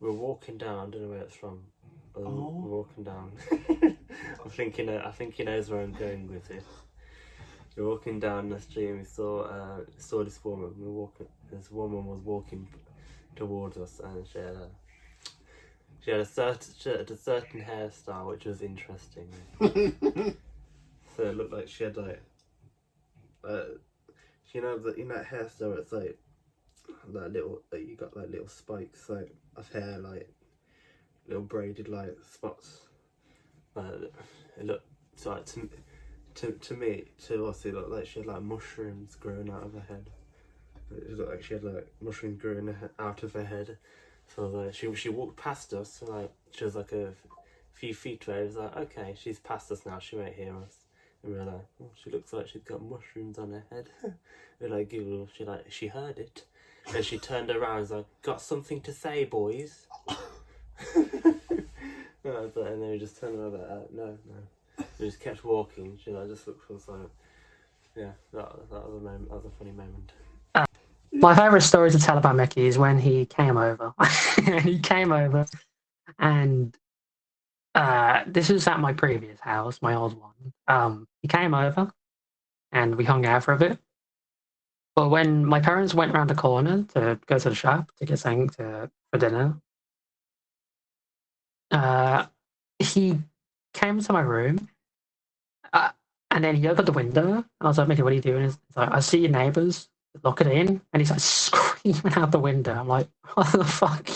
we're walking down. I don't know where it's from. We're walking down. I think he knows where I'm going with it. We're walking down the street and we saw this woman. This woman was walking towards us, and she had a certain hairstyle which was interesting. So it looked like she had like that hairstyle. It's like you got like little spikes like of hair, like little braided like spots. It looked so like to me to us it looked like she had like mushrooms growing out of her head. It looked like she had like mushrooms growing out of her head. So like she walked past us, like she was like a few feet away. It was like, okay, she's past us now, she won't hear us. And we were like, oh, she looks like she's got mushrooms on her head. We like giggled. She heard it, and she turned around and was like, got something to say, boys? And then we just turned around like, no. We just kept walking. She like just looked for us like, yeah, that was a moment. That was a funny moment. My favourite story to tell about Mickey is when he came over. And this was at my previous house, my old one. He came over and we hung out for a bit. But when my parents went round the corner to go to the shop to get something for dinner, he came to my room and then he opened the window and I was like, Mickey, what are you doing? He's like, I see your neighbours looking in, and he's like screaming out the window. I'm like, what the fuck?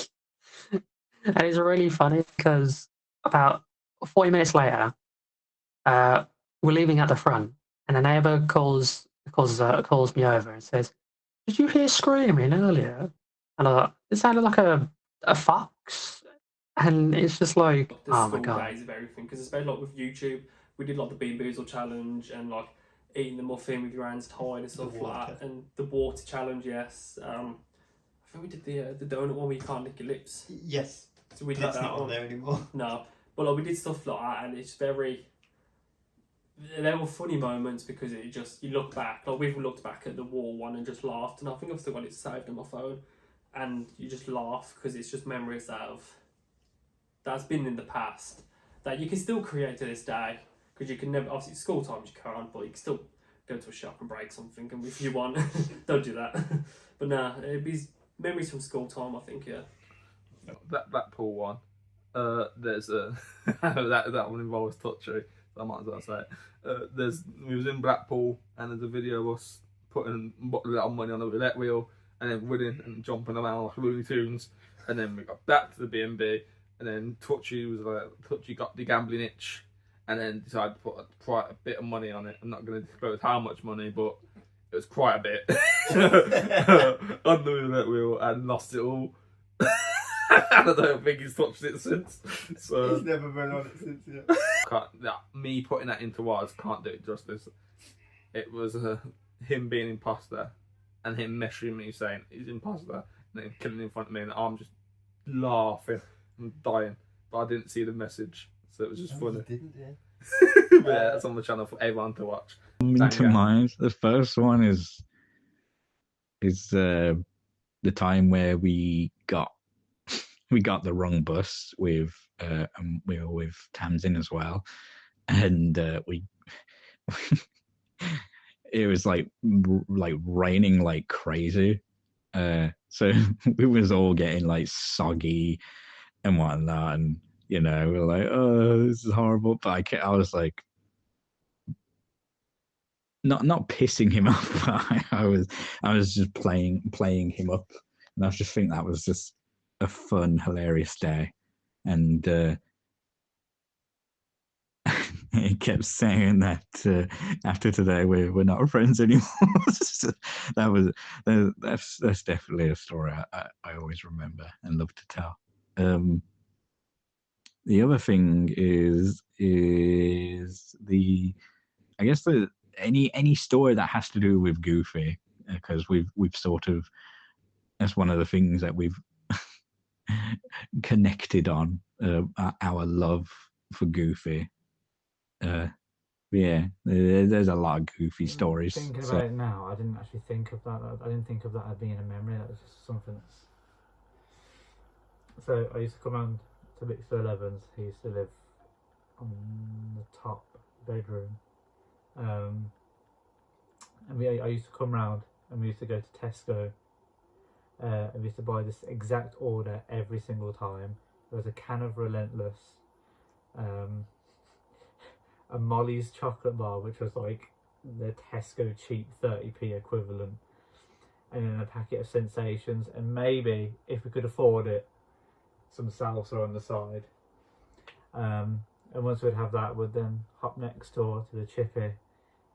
And it's really funny because about 40 minutes later, we're leaving at the front, and a neighbour calls me over and says, "Did you hear screaming earlier?" And I thought it sounded like a fox, and it's just like, the oh my school god. days of everything, because especially like with YouTube, we did like the Bean Boozle challenge and like eating the muffin with your hands tied and stuff like that, and the water challenge. Yes, I think we did the donut one where you can't lick your lips. Yes, so we did that's that not one. on there anymore. No, but like we did stuff like that, and it's very. There were funny moments because it just you look back. Like we've looked back at the wall one and just laughed, and I think I've still got it saved on my phone, and you just laugh because it's just memories that's been in the past that you can still create to this day, because you can never, obviously school times you can't, but you can still go to a shop and break something and if you want. Don't do that. But nah, it'd be memories from school time, I think. Yeah, that Blackpool one, there's a that one involves touchy, so I might as well say it. We was in Blackpool and there's a video of us putting a lot of money on a roulette wheel and then winning and jumping around like Looney Tunes, and then we got back to the B&B. And then Touchy got the gambling itch, and then decided to put quite a bit of money on it. I'm not going to disclose how much money, but it was quite a bit on the roulette wheel, and lost it all. And I don't think he's touched it since. So He's never been on it since. Yeah. Me putting that into words can't do it justice. It was him being imposter, and him messaging me saying he's imposter, and then killing in front of me, and I'm just laughing. I'm dying, but I didn't see the message, so it was just funny. You didn't, yeah. Yeah, it's on the channel for everyone to watch. Coming to mind, the first one is the time where we got the wrong bus with we were with Tamsin as well, and we it was like raining like crazy, so we was all getting like soggy and whatnot, and we were like, oh, this is horrible. But I was like, not pissing him off, but I was just playing him up, and I just think that was just a fun, hilarious day. And he kept saying that after today we're not friends anymore. So that's definitely a story I always remember and love to tell. The other thing is any story that has to do with Goofy, because we've sort of, that's one of the things that we've connected on, our love for Goofy. Yeah, there's a lot of Goofy stories. Thinking about it now, I didn't actually think of that. I didn't think of that as being a memory. That was just something So I used to come round to Mixer 11s. He used to live on the top bedroom. And I used to come round and we used to go to Tesco. And we used to buy this exact order every single time. There was a can of Relentless, a Molly's chocolate bar, which was like the Tesco cheap 30p equivalent, and then a packet of Sensations, and maybe, if we could afford it, some salsa on the side. And once we'd have that, we'd then hop next door to the chippy.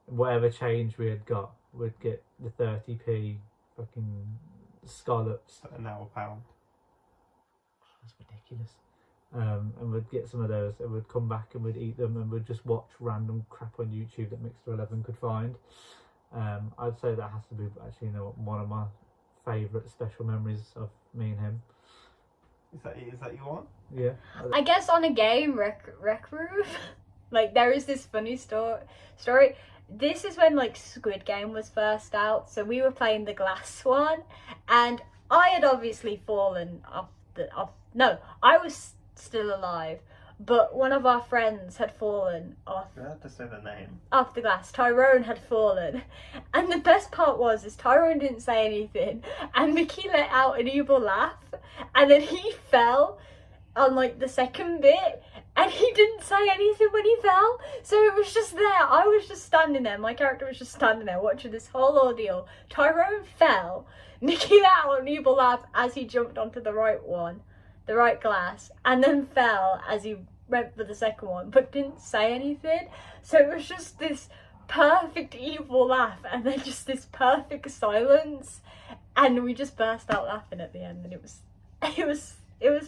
Whatever change we had got, we'd get the 30p fucking scallops. And now a pound. That's ridiculous. And we'd get some of those, and we'd come back and we'd eat them, and we'd just watch random crap on YouTube that Mixer 11 could find. I'd say that has to be actually, one of my favourite special memories of me and him. Is that your one? Yeah. I guess on a game, Rec Room, like there is this funny story. This is when like Squid Game was first out, so we were playing the glass one, and I had obviously fallen off. No, I was still alive, but one of our friends had fallen off. You have to say the name. Off the glass. Tyrone had fallen, and the best part was Tyrone didn't say anything, and Mickey let out an evil laugh, and then he fell on like the second bit, and he didn't say anything when he fell, so it was just there. I was just standing there, my character was just standing there watching this whole ordeal. Tyrone fell, Mickey let out an evil laugh as he jumped onto the right glass, and then fell as he went for the second one, but didn't say anything. So it was just this perfect evil laugh, and then just this perfect silence, and we just burst out laughing at the end, and it was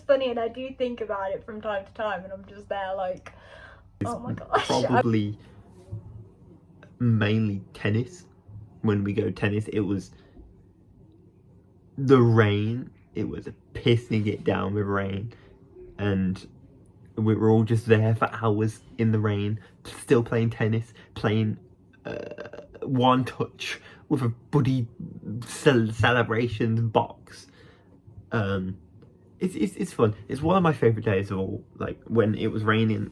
funny, and I do think about it from time to time, and I'm just there like, oh my gosh. Probably mainly tennis. When we go tennis, it was the rain. It was pissing it down with rain, and we were all just there for hours in the rain, still playing tennis, playing one touch with a buddy celebrations box. It's fun. It's one of my favourite days of all. Like when it was raining,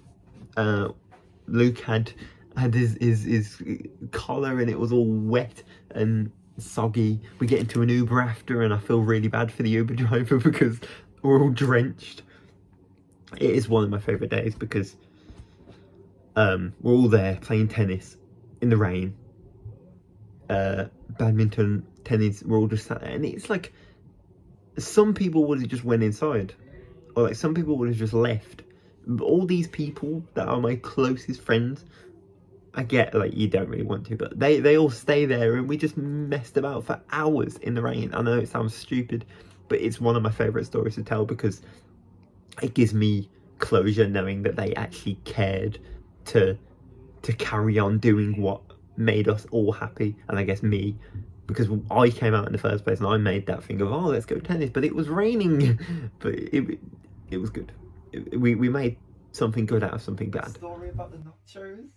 Luke had his collar and it was all wet and soggy. We get into an Uber after, and I feel really bad for the Uber driver because we're all drenched. It is one of my favourite days because we're all there playing tennis in the rain, badminton, tennis. We're all just sat there, and it's like some people would have just went inside, or like some people would have just left. But all these people that are my closest friends, I get like you don't really want to, but they all stay there, and we just messed about for hours in the rain. I know it sounds stupid, but it's one of my favourite stories to tell because it gives me closure knowing that they actually cared to carry on doing what made us all happy, and I guess me, because I came out in the first place and I made that thing of, oh, let's go tennis, but it was raining. But it was good. We made something good out of something bad. Story about the nachos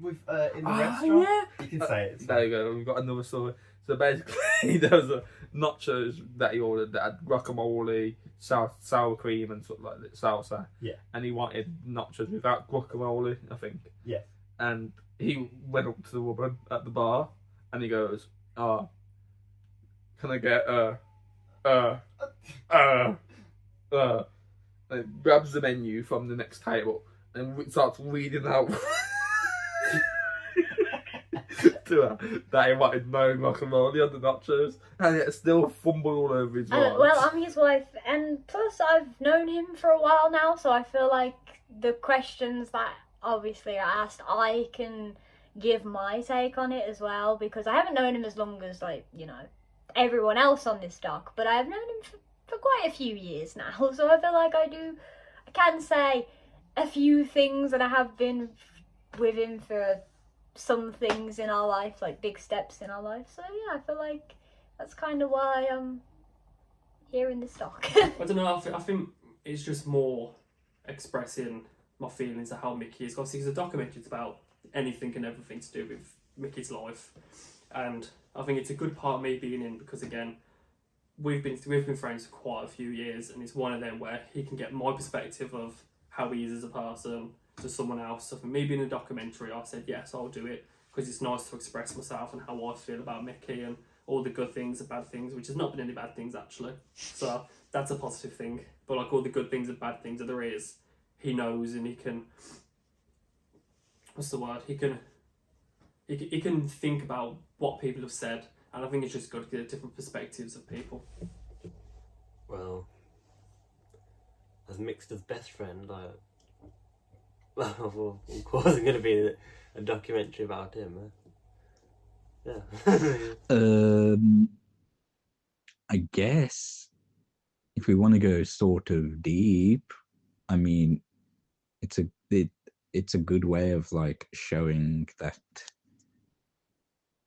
with in the restaurant. Yeah. You can say it. There you go. We've got another story. So basically, there was a nachos that he ordered that had guacamole, sour cream, and sort of like salsa. Yeah. And he wanted nachos without guacamole, I think. Yeah. And he went up to the woman at the bar, and he goes, "Oh, can I get And he grabs the menu from the next table and starts reading out to her that he wanted no guacamole on the nachos, and yet still fumbled all over his words. Well, I'm his wife, and plus I've known him for a while now, so I feel like the questions that obviously are asked, I can give my take on it as well, because I haven't known him as long as, like, you know, everyone else on this doc, but I've known him for quite a few years now, so I feel like I can say a few things, and I have been with him for some things in our life, like big steps in our life. So yeah, I feel like that's kind of why I'm here in this doc. I don't know, I think it's just more expressing my feelings of how Mickey is. Obviously, it's a documentary, it's about anything and everything to do with Mickey's life. And I think it's a good part of me being in, because again, we've been friends for quite a few years, and it's one of them where he can get my perspective of how he is as a person to someone else. So for me being a documentary, I said yes, I'll do it, because it's nice to express myself and how I feel about Mickey and all the good things and bad things, which has not been any bad things actually. So that's a positive thing. But like all the good things and bad things that there is, he knows, and he can, what's the word? He can think about what people have said, and I think it's just good to get different perspectives of people. Well, as mixed as best friend, well, of course, it's going to be a documentary about him. Yeah. I guess if we want to go sort of deep, I mean, it's a good way of like showing that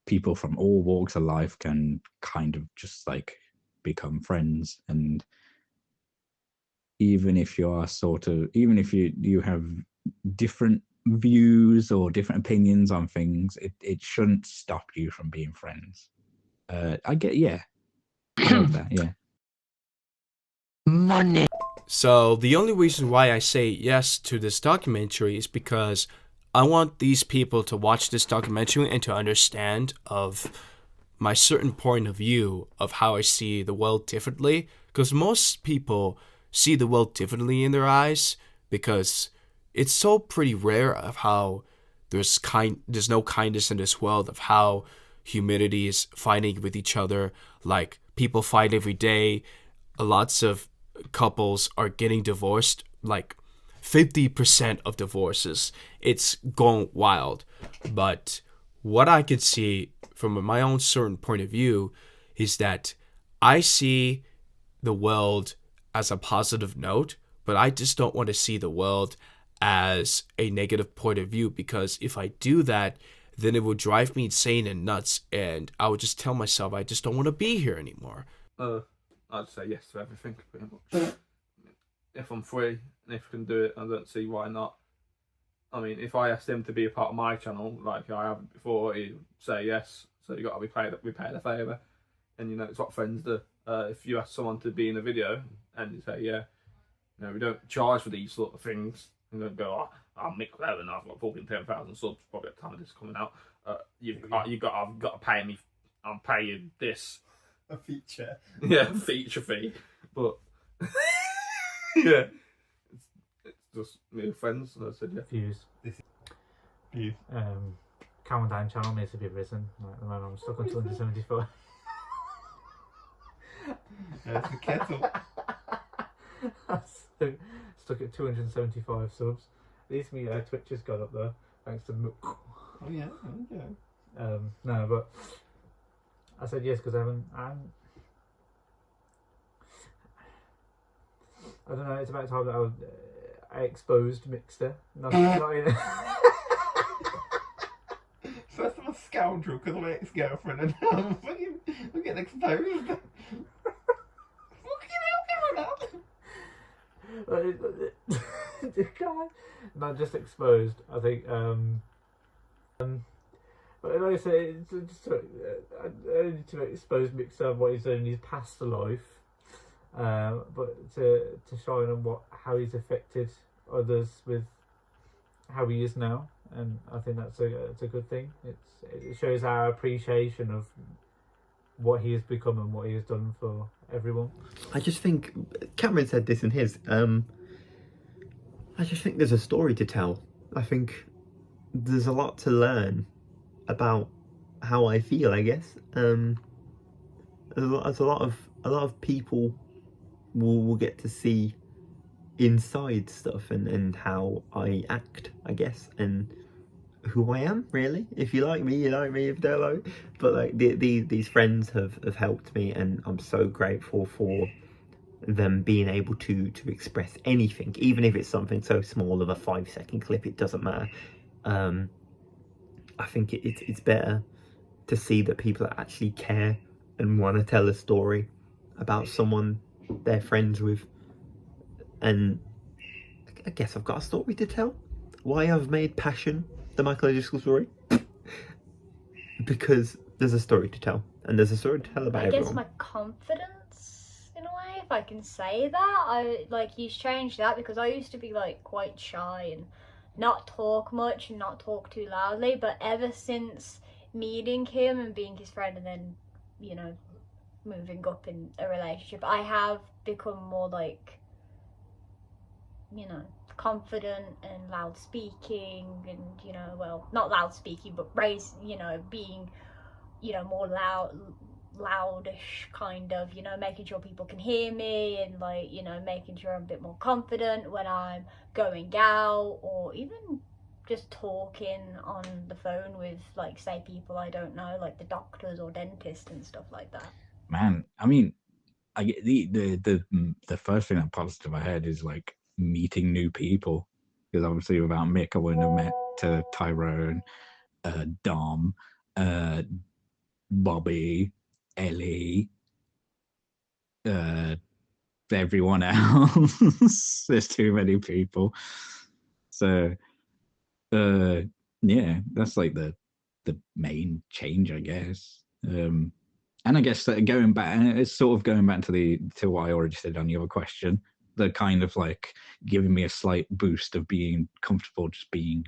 people from all walks of life can kind of just like become friends, and even if you have different views or different opinions on things, it shouldn't stop you from being friends. I get, yeah. I love that, yeah. Money. So the only reason why I say yes to this documentary is because I want these people to watch this documentary and to understand of my certain point of view of how I see the world differently. Because most people see the world differently in their eyes, because it's so pretty rare of how there's no kindness in this world, of how humanity is fighting with each other. Like, people fight every day. Lots of couples are getting divorced, like 50% of divorces. It's going wild. But what I could see from my own certain point of view is that I see the world as a positive note, but I just don't want to see the world as a negative point of view, because if I do that, then it would drive me insane and nuts, and I would just tell myself I just don't want to be here anymore. I'd say yes to everything, pretty much. If I'm free and if I can do it, I don't see why not. I mean, if I asked him to be a part of my channel, like I have before, he'd say yes. So you got to be paid a favour, and you know it's what friends do. If you ask someone to be in a video and you say, yeah, you know, we don't charge for these sort of things, and don't go, oh, I'm Mick Lowe and I've got 10,000 subs probably at the time of this coming out. I've got to pay me. I'll pay you this. A feature. Yeah, feature fee. But yeah, it's just me and friends, and I said yeah. Views. Calm down channel needs to be risen. Like, at the moment I'm stuck on 275. There's the kettle. Stuck at 275 subs. At least me Twitch has got up there, thanks to Mook. Oh yeah, okay. No, but I said yes because I don't know, it's about time that I exposed Mixter. Not in First I'm a scoundrel because of my ex-girlfriend, and now I'm getting exposed. Fucking hell, God, not just exposed. I think. But like I say, it's just to expose Mixer what he's done in his past life, but to shine on how he's affected others with how he is now, and I think that's a good thing. It shows our appreciation of what he has become and what he has done for everyone. I just think Cameron said this in his. I just think there's a story to tell. I think there's a lot to learn about how I feel, I guess. There's a lot of people will get to see inside stuff and how I act, I guess, and who I am, really. If you like me, you like me. If you don't like, but like these friends have helped me, and I'm so grateful for them being able to express anything, even if it's something so small of a 5-second clip. It doesn't matter. I think it's better to see that people actually care and want to tell a story about someone they're friends with. And I guess I've got a story to tell. Why I've made Passion the Michael Odriscoll story? Because there's a story to tell, and there's a story to tell about everyone. I guess my confidence if I can say that. He's changed that, because I used to be like quite shy and not talk much and not talk too loudly, but ever since meeting him and being his friend and then, you know, moving up in a relationship, I have become more like, you know, confident and loud speaking, and, you know, well, not loud speaking, but being, you know, more loudish kind of, you know, making sure people can hear me, and like, you know, making sure I'm a bit more confident when I'm going out, or even just talking on the phone with, like, say, people I don't know, like the doctors or dentists and stuff like that. Man, I mean, I get the first thing that pops to my head is like meeting new people, because obviously without Mick I wouldn't have met Tyrone, Dom, Bobby, Ellie, everyone else. There's too many people. So yeah, that's like the main change, I guess. And I guess that going back, it's sort of going back to what I already said on the other question, the kind of like giving me a slight boost of being comfortable just being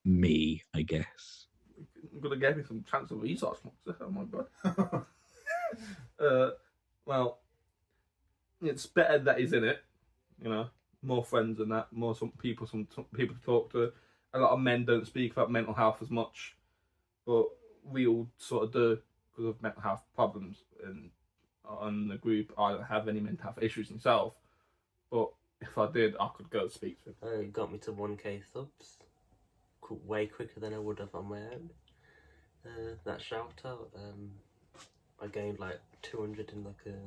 me, I guess. I'm gonna give me some chance of resource. Oh my god. Well, it's better that he's in it. You know, more friends than that, more some people to talk to. A lot of men don't speak about mental health as much, but we all sort of do because of mental health problems. And on the group, I don't have any mental health issues myself, but if I did, I could go speak to him. It got me to 1k subs, way quicker than I would have on my own. That shout out, I gained like 200 in like a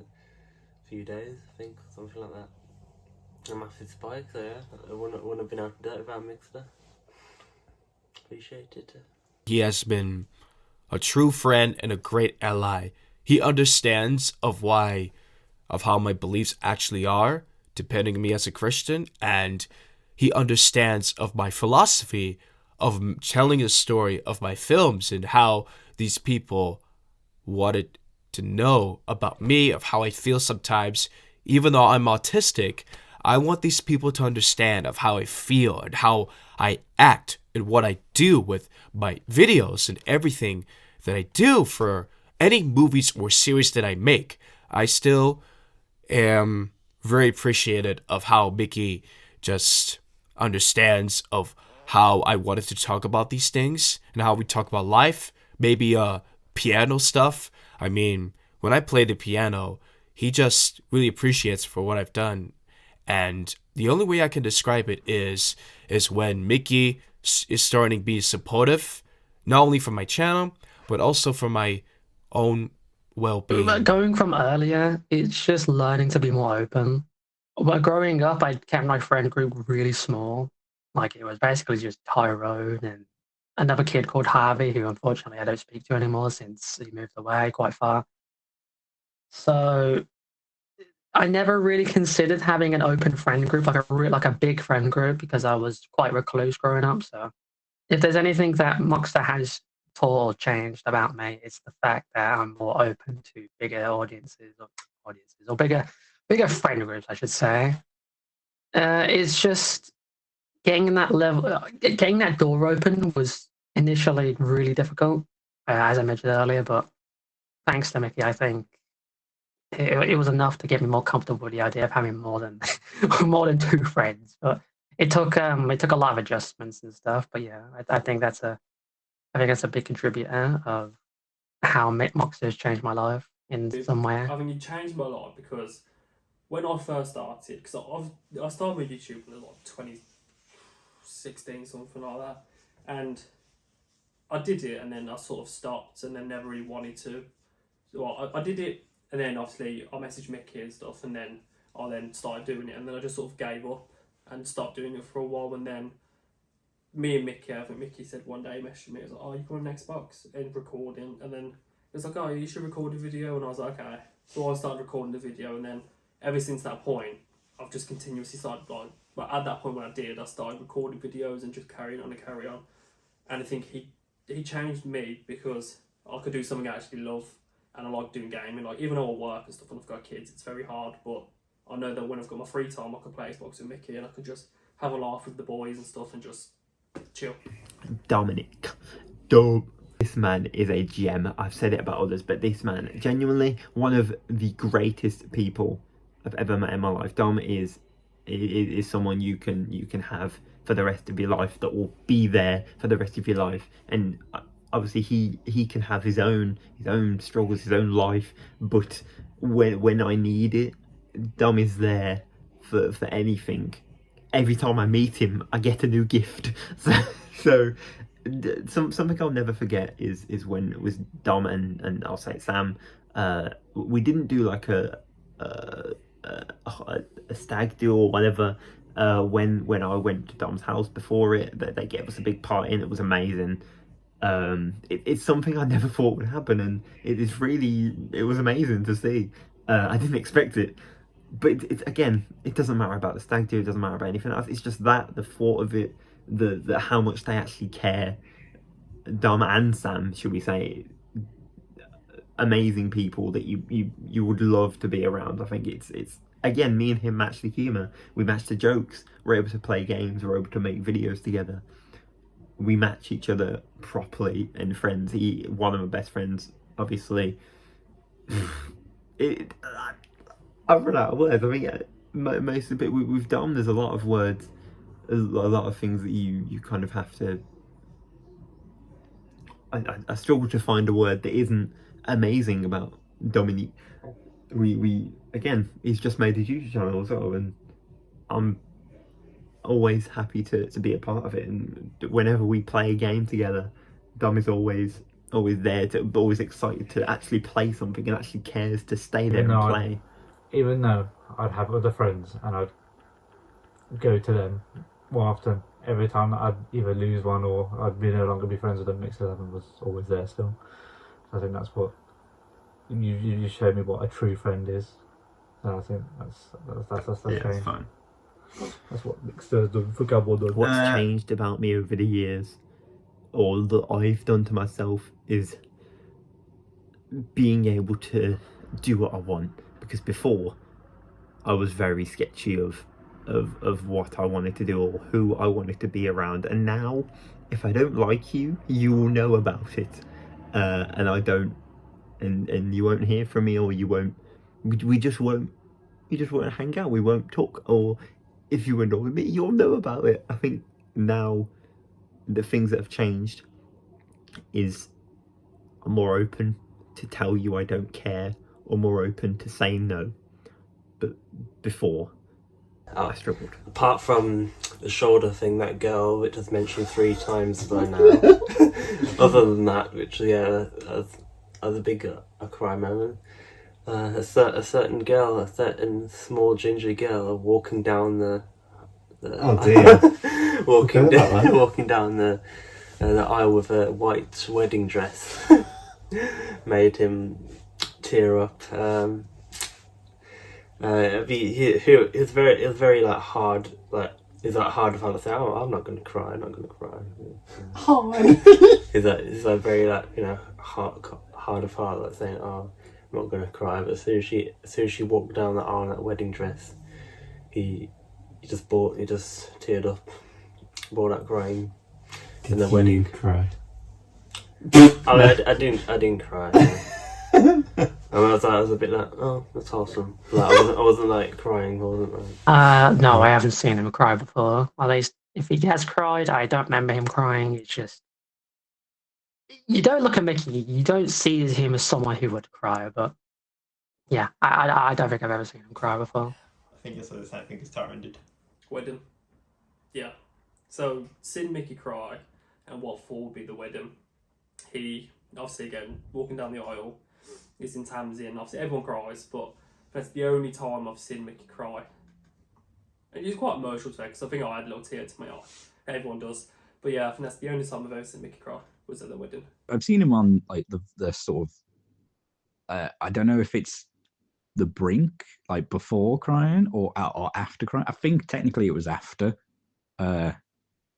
few days, I think, something like that. A massive spike, so yeah, I wouldn't have been able to do it without Mixter. Appreciate it. He has been a true friend and a great ally. He understands of how my beliefs actually are, depending on me as a Christian, and he understands of my philosophy of telling a story of my films and how these people wanted to know about me, of how I feel sometimes. Even though I'm autistic, I want these people to understand of how I feel and how I act and what I do with my videos and everything that I do for any movies or series that I make. I still am very appreciative of how Mickey just understands of how I wanted to talk about these things and how we talk about life, maybe piano stuff. I mean, when I play the piano, he just really appreciates for what I've done. And the only way I can describe it is when Mickey is starting to be supportive, not only for my channel, but also for my own well-being. Going from earlier, it's just learning to be more open. But growing up, I kept my friend group really small. Like, it was basically just Tyrone and another kid called Harvey, who unfortunately I don't speak to anymore since he moved away quite far. So I never really considered having an open friend group, like a big friend group, because I was quite recluse growing up. So if there's anything that Moxter has taught or changed about me, it's the fact that I'm more open to bigger audiences or bigger friend groups, I should say. It's just getting that door open was initially really difficult, as I mentioned earlier. But thanks to Mickey, I think it was enough to get me more comfortable with the idea of having more than two friends. But it took a lot of adjustments and stuff. But yeah, I think that's a big contributor of how Moxter has changed my life in some way. I think it changed my life because when I first started, because I started with YouTube in like 2016, something like that, and I did it and then I sort of stopped and then never really wanted to. So I did it, and then obviously I messaged Mickey and stuff, and then I started doing it, and then I just sort of gave up and stopped doing it for a while. And then me and Mickey, I think Mickey said one day, he messaged me, he was like, "Oh, you going on Xbox and recording?" And then it was like, "Oh, you should record a video," and I was like, "Okay." So I started recording the video, and then ever since that point, I've just continuously started, like, but at that point when I did, I started recording videos and just carrying on. And I think he changed me because I could do something I actually love, and I like doing gaming. Like, even though I work and stuff and I've got kids, it's very hard, but I know that when I've got my free time, I can play Xbox with Mickey and I can just have a laugh with the boys and stuff and just chill. Dominic. Dope. This man is a gem. I've said it about others, but this man, genuinely one of the greatest people I've ever met in my life. Dom is someone you can have for the rest of your life, that will be there for the rest of your life. And obviously he can have his own struggles, his own life, but when I need it, Dom is there for anything. Every time I meet him, I get a new gift. So something I'll never forget is when it was Dom and I'll say Sam. We didn't do like a stag do or whatever. When I went to Dom's house before it, they gave us a big party and it was amazing. It's something I never thought would happen, and it was amazing to see. I didn't expect it, but it doesn't matter about the stag do, it doesn't matter about anything else. It's just that the thought of it, the how much they actually care. Dom and Sam, should we say, amazing people that you would love to be around. I think it's again, me and him match the humour, we match the jokes, we're able to play games, we're able to make videos together, we match each other properly and friends. One of my best friends, obviously. I've run out of words. I mean, most of it with Dom, there's a lot of words, there's a lot of things that you kind of have to. I struggle to find a word that isn't amazing about Dominique. We again, he's just made his YouTube channel as well, and I'm always happy to be a part of it. And whenever we play a game together, Dom is always there, always excited to actually play something and actually cares to stay there and play. Even though I'd have other friends and I'd go to them more often, every time I'd either lose one or I'd no longer be friends with them, Mixed 11 was always there still. So I think that's what you showed me what a true friend is. And I think that's Yeah, change. that's fine. That's what Mixed has done for Gabble done. What's changed about me over the years, or that I've done to myself, is being able to do what I want. Because before, I was very sketchy of what I wanted to do or who I wanted to be around. And now, if I don't like you, you will know about it. And I don't, and you won't hear from me, or you won't. We just won't hang out. We won't talk. Or if you annoy me, you'll know about it. I think now the things that have changed is I'm more open to tell you I don't care, or more open to say no. But before, I struggled. Apart from the shoulder thing, that girl, which was mentioned 3 times by now. Other than that, which as a big cry moment, a certain girl, a certain small ginger girl, walking down the Oh dear. walking down the aisle with a white wedding dress made him tear up. It was very like hard, like it's like hard for him to say, "Oh, I'm not going to cry. I'm not going to cry." It's like very like, you know, hard of heart, like saying, "Oh, I'm not going to cry." But as soon as she walked down the aisle in that wedding dress, he just teared up, brought out crying in the wedding. Cry? I mean, I didn't cry. I was a bit like, oh, that's awesome. Like, I wasn't like crying. I wasn't like. No, I haven't seen him cry before. At least if he has cried, I don't remember him crying. It's just you don't look at Mickey, you don't see him as someone who would cry. But yeah, I don't think I've ever seen him cry before. I think it's the same thing as Tyrone did. Wedding. Yeah. So, seen Mickey cry, and what for would be the wedding. He, obviously again, walking down the aisle, he's in Tansy, and obviously everyone cries, but that's the only time I've seen Mickey cry. And he's quite emotional today, because I think I had a little tear to my eye. Everyone does. But yeah, I think that's the only time I've ever seen Mickey cry, was at the wedding. I've seen him on like the sort of I don't know if it's the brink, like before crying or after crying. I think technically it was after,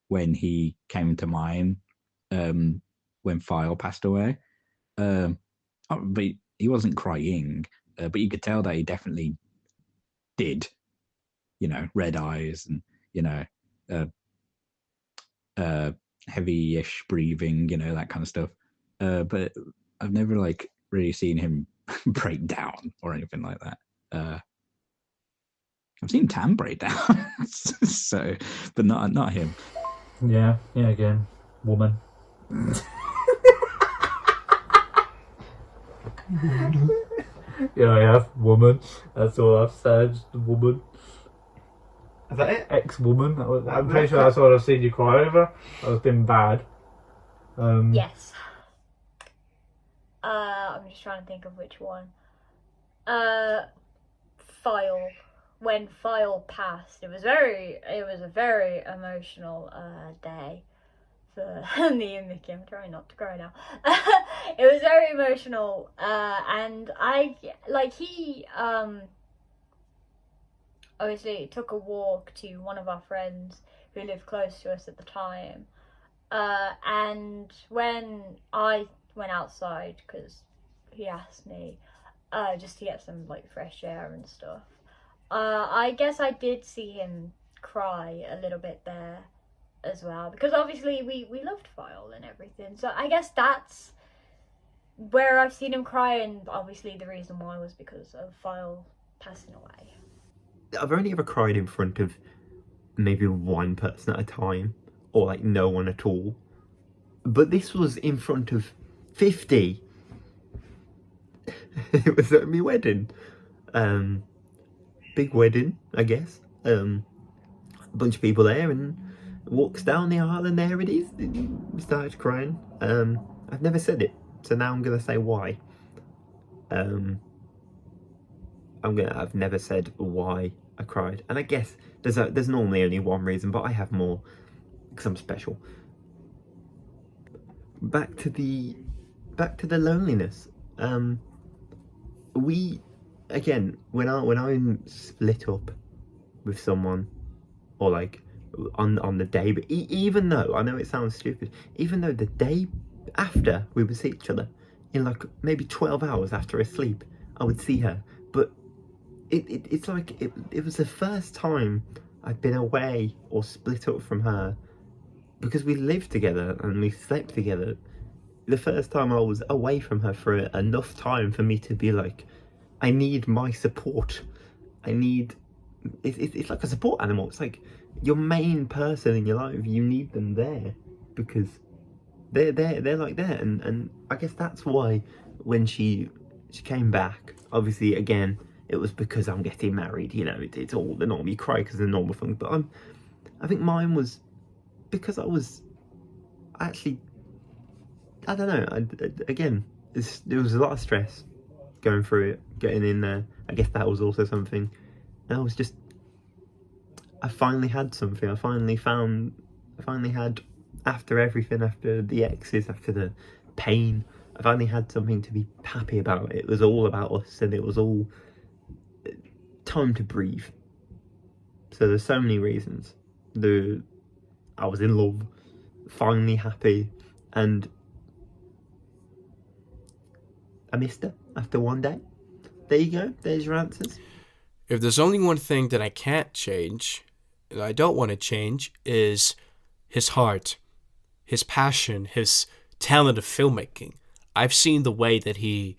when he came to mine, when File passed away. But he wasn't crying, but you could tell that he definitely did, you know, red eyes and, you know, heavy-ish breathing, you know, that kind of stuff. But I've never like really seen him break down or anything like that. I've seen Tam break down, so, but not him. Yeah, again, woman. Yeah, I have, woman. That's all I've said, just a woman. Is that it? Ex-woman. I'm pretty sure that's all I've seen you cry over. That's been bad. Yes. I'm just trying to think of which one. File. When File passed, it was a very emotional day for me and Mickey. I'm trying not to cry now. It was very emotional, and he obviously took a walk to one of our friends who lived close to us at the time, and when I went outside, because he asked me, just to get some like fresh air and stuff, I guess I did see him cry a little bit there as well, because obviously we loved File and everything, so I guess that's where I've seen him cry, and obviously the reason why was because of File passing away. I've only ever cried in front of maybe one person at a time, or like no one at all, but this was in front of 50. It was at my wedding. Big wedding, I guess. A bunch of people there, and walks down the aisle, and there it is. Started crying. I've never said it, so now I'm gonna say why. I've never said why I cried, and I guess there's normally only one reason, but I have more because I'm special. Back to the loneliness. When I'm split up with someone, or like on the day, but even though I know it sounds stupid, even though the day after we would see each other, in like maybe 12 hours after I sleep, I would see her, but it's like it was the first time I'd been away or split up from her, because we lived together and we slept together. The first time I was away from her for enough time for me to be like, I need my support. It's like a support animal. It's like your main person in your life. You need them there because they're like there. And I guess that's why when she came back, obviously again, it was because I'm getting married. You know, it's all the normal. You cry because of the normal thing. But I think mine was because I was actually, I don't know. Again, there was a lot of stress going through it, getting in there. I guess that was also something. And I finally had something. I finally had, after everything, after the exes, after the pain, I finally had something to be happy about. It was all about us, and it was all time to breathe. So there's so many reasons. I was in love, finally happy, and I missed her after one day. There you go. There's your answers. If there's only one thing that I can't change, that I don't want to change, is his heart, his passion, his talent of filmmaking. I've seen the way that he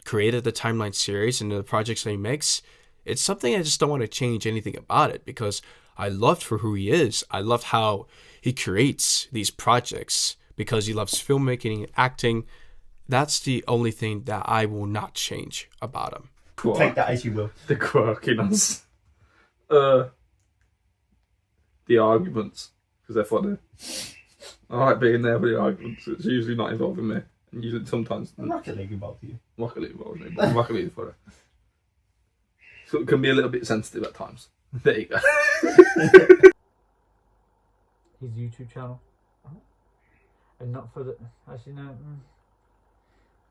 created the Timeline series and the projects that he makes. It's something I just don't want to change anything about it, because I loved for who he is. I loved how he creates these projects because he loves filmmaking and acting. That's the only thing that I will not change about him. Take that as you will. The quirkiness. The arguments, because they're funny. I like being there for the arguments. It's usually not involving me. And usually sometimes... Rocket League involves you. Rocket League involves me, but Rocket League is funny. So it can be a little bit sensitive at times. There you go. His YouTube channel. And not for the... Actually, no.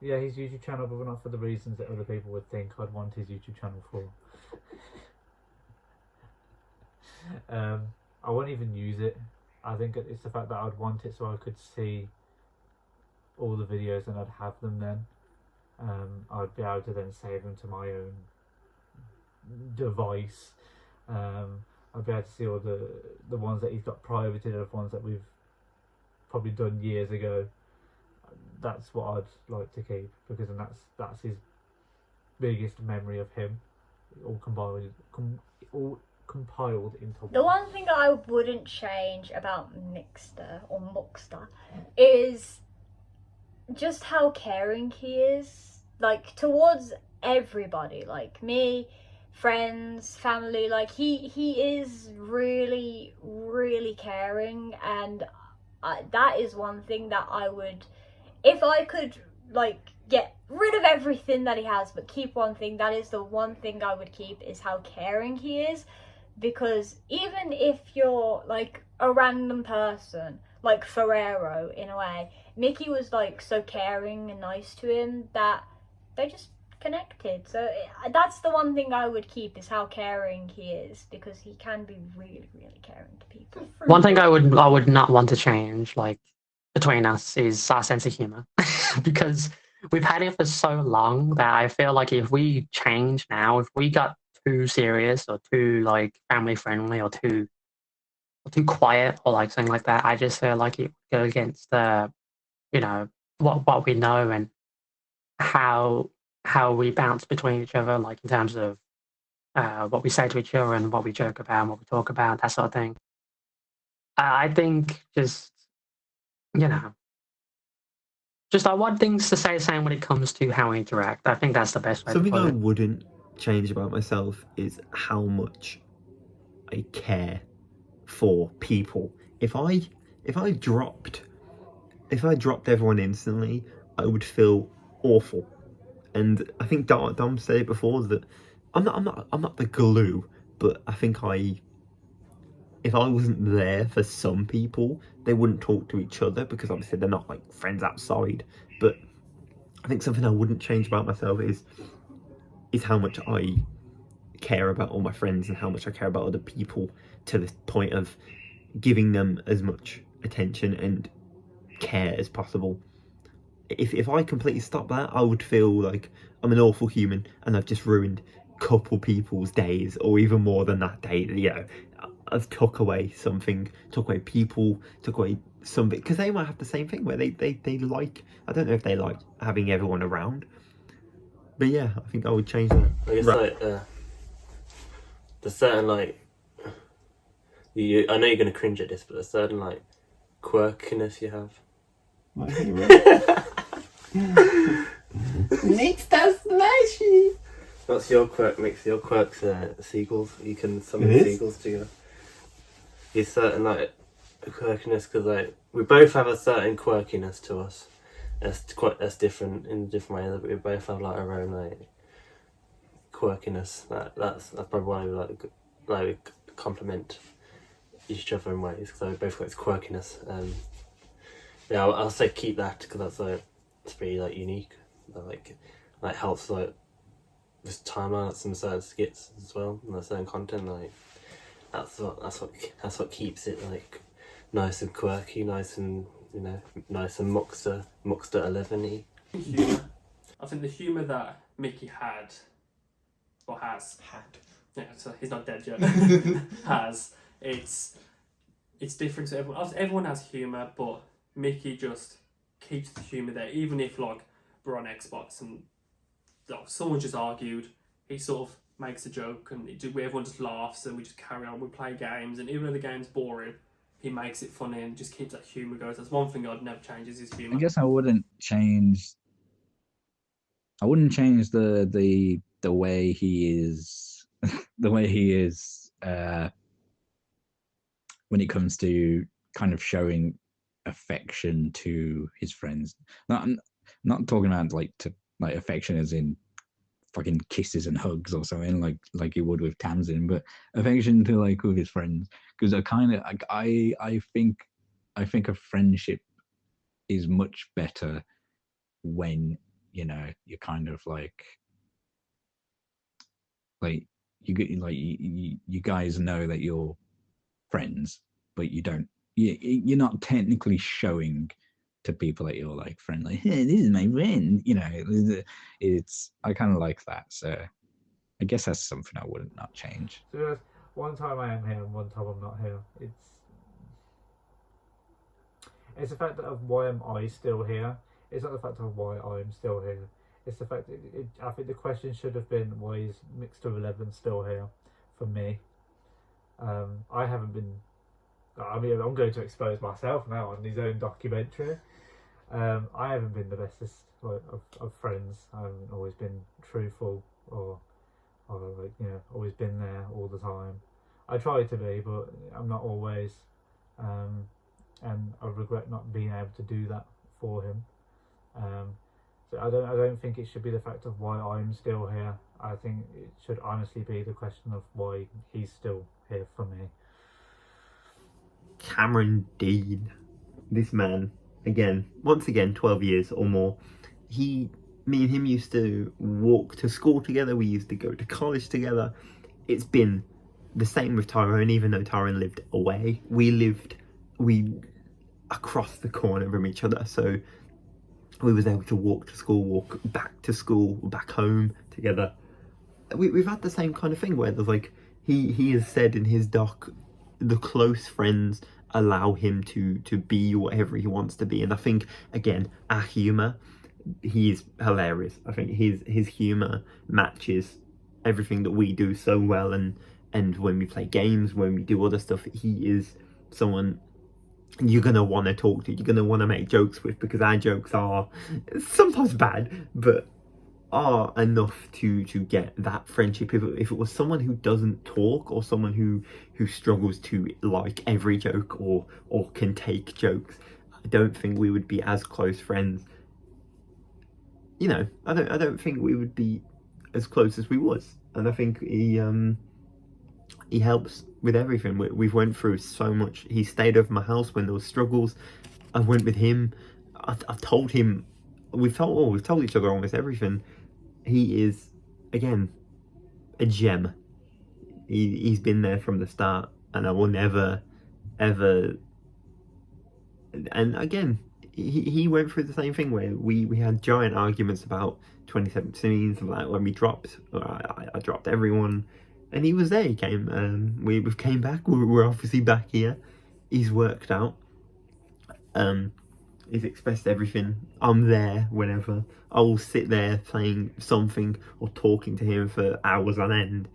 Yeah, his YouTube channel, but not for the reasons that other people would think I'd want his YouTube channel for. I won't even use it. I think it's the fact that I'd want it so I could see all the videos and I'd have them then. I'd be able to then save them to my own device. I'll be able to see all the ones that he's got privated of ones that we've probably done years ago. That's what I'd like to keep, because then that's his biggest memory of him, all compiled into one. The one thing I wouldn't change about Mixter or Muxter is just how caring he is, like towards everybody, like me, friends, family. Like he is really, really caring, and that is one thing that I would, if I could like get rid of everything that he has but keep one thing, that is the one thing I would keep, is how caring he is. Because even if you're like a random person, like Ferrero in a way, Mickey was like so caring and nice to him that they just connected. So that's the one thing I would keep, is how caring he is, because he can be really, really caring to people. One thing I would not want to change, like between us, is our sense of humor, because we've had it for so long that I feel like if we change now, if we got too serious or too like family friendly or too quiet or like something like that, I just feel like it would go against you know, what we know and how we bounce between each other, like in terms of what we say to each other and what we joke about and what we talk about, that sort of thing. I think just, you know, just I want things to stay the same when it comes to how we interact. I think that's the best way Something to put I it. wouldn't change about myself is how much I care for people. If I dropped everyone instantly, I would feel awful. And I think Dom said it before, that I'm not the glue, but I think if I wasn't there for some people, they wouldn't talk to each other, because obviously they're not like friends outside. But I think something I wouldn't change about myself is how much I care about all my friends and how much I care about other people, to the point of giving them as much attention and care as possible. If I completely stop that, I would feel like I'm an awful human and I've just ruined couple people's days, or even more than that day. You know, I've took away something, took away people, took away something, because they might have the same thing where they like, I don't know if they like having everyone around, but yeah, I think I would change that. I guess like there's certain like I know you're gonna cringe at this, but there's certain like quirkiness you have. My favourite. Makes that smashy. What's your quirk? Makes your quirks seagulls. You can summon seagulls together. There's certain like quirkiness, because like we both have a certain quirkiness to us. That's different in a different way. That we both have like our own like quirkiness. That's probably why we complement each other in ways, because we both got this quirkiness. Yeah, I'll say keep that, because that's like, it's pretty like unique. But, like helps like this timeline, some certain skits as well, and certain content. Like that's what keeps it like nice and quirky, nice and nice and Muxter 11-y. Humour. I think the humour that Mickey had, or has, yeah, so he's not dead yet, has, it's different to everyone. Everyone has humour, but Mickey just keeps the humour there, even if like we're on Xbox and like someone just argued, he sort of makes a joke and everyone just laughs and we just carry on, we play games, and even though the game's boring, he makes it funny and just keeps that humour going. That's one thing I'd never change, is his humour. I guess I wouldn't change the way he is the way he is when it comes to kind of showing affection to his friends. Not talking about like affection as in fucking kisses and hugs or something like you would with Tamsin, but affection to like with his friends. Because I think a friendship is much better when you're kind of like you guys know that you're friends, but you're not technically showing to people that you're like friendly. Hey, this is my friend. It's I kind of like that. So I guess that's something I wouldn't not change. So there's one time I am here and one time I'm not here. It's the fact of why am I still here. It's not the fact of why I'm still here. It's the fact that I think the question should have been, why is Mixed of 11 still here for me? I haven't been. I mean, I'm going to expose myself now on his own documentary. I haven't been the bestest of friends. I haven't always been truthful or like, you know, always been there all the time. I try to be, but I'm not always. And I regret not being able to do that for him. So I don't think it should be the fact of why I'm still here. I think it should honestly be the question of why he's still here for me. Cameron Dean, this man, once again, 12 years or more. Me and him used to walk to school together. We used to go to college together. It's been the same with Tyrone, even though Tyrone lived away. We across the corner from each other, so we was able to walk to school, walk back to school, back home together. We've had the same kind of thing where there's like, he has said in his doc, the close friends allow him to be whatever he wants to be. And I think, again, our humour, he's hilarious. I think his humour matches everything that we do so well, and when we play games, when we do other stuff, he is someone you're going to want to talk to, you're going to want to make jokes with, because our jokes are sometimes bad, but are enough to get that friendship. If it was someone who doesn't talk, or someone who struggles to like every joke or can take jokes, I don't think we would be as close friends. You know, I don't think we would be as close as we was. And I think he helps with everything. We've went through so much. He stayed over my house when there was struggles. I went with him. I've told him. We've told each other almost everything. He is, again, a gem. He's been there from the start, and I will never, ever. And again, he went through the same thing where we had giant arguments about 2017, like when we dropped. I dropped everyone. And he was there. He came. We came back. We're obviously back here. He's worked out. He's expressed everything. I'm there whenever. I will sit there playing something or talking to him for hours on end,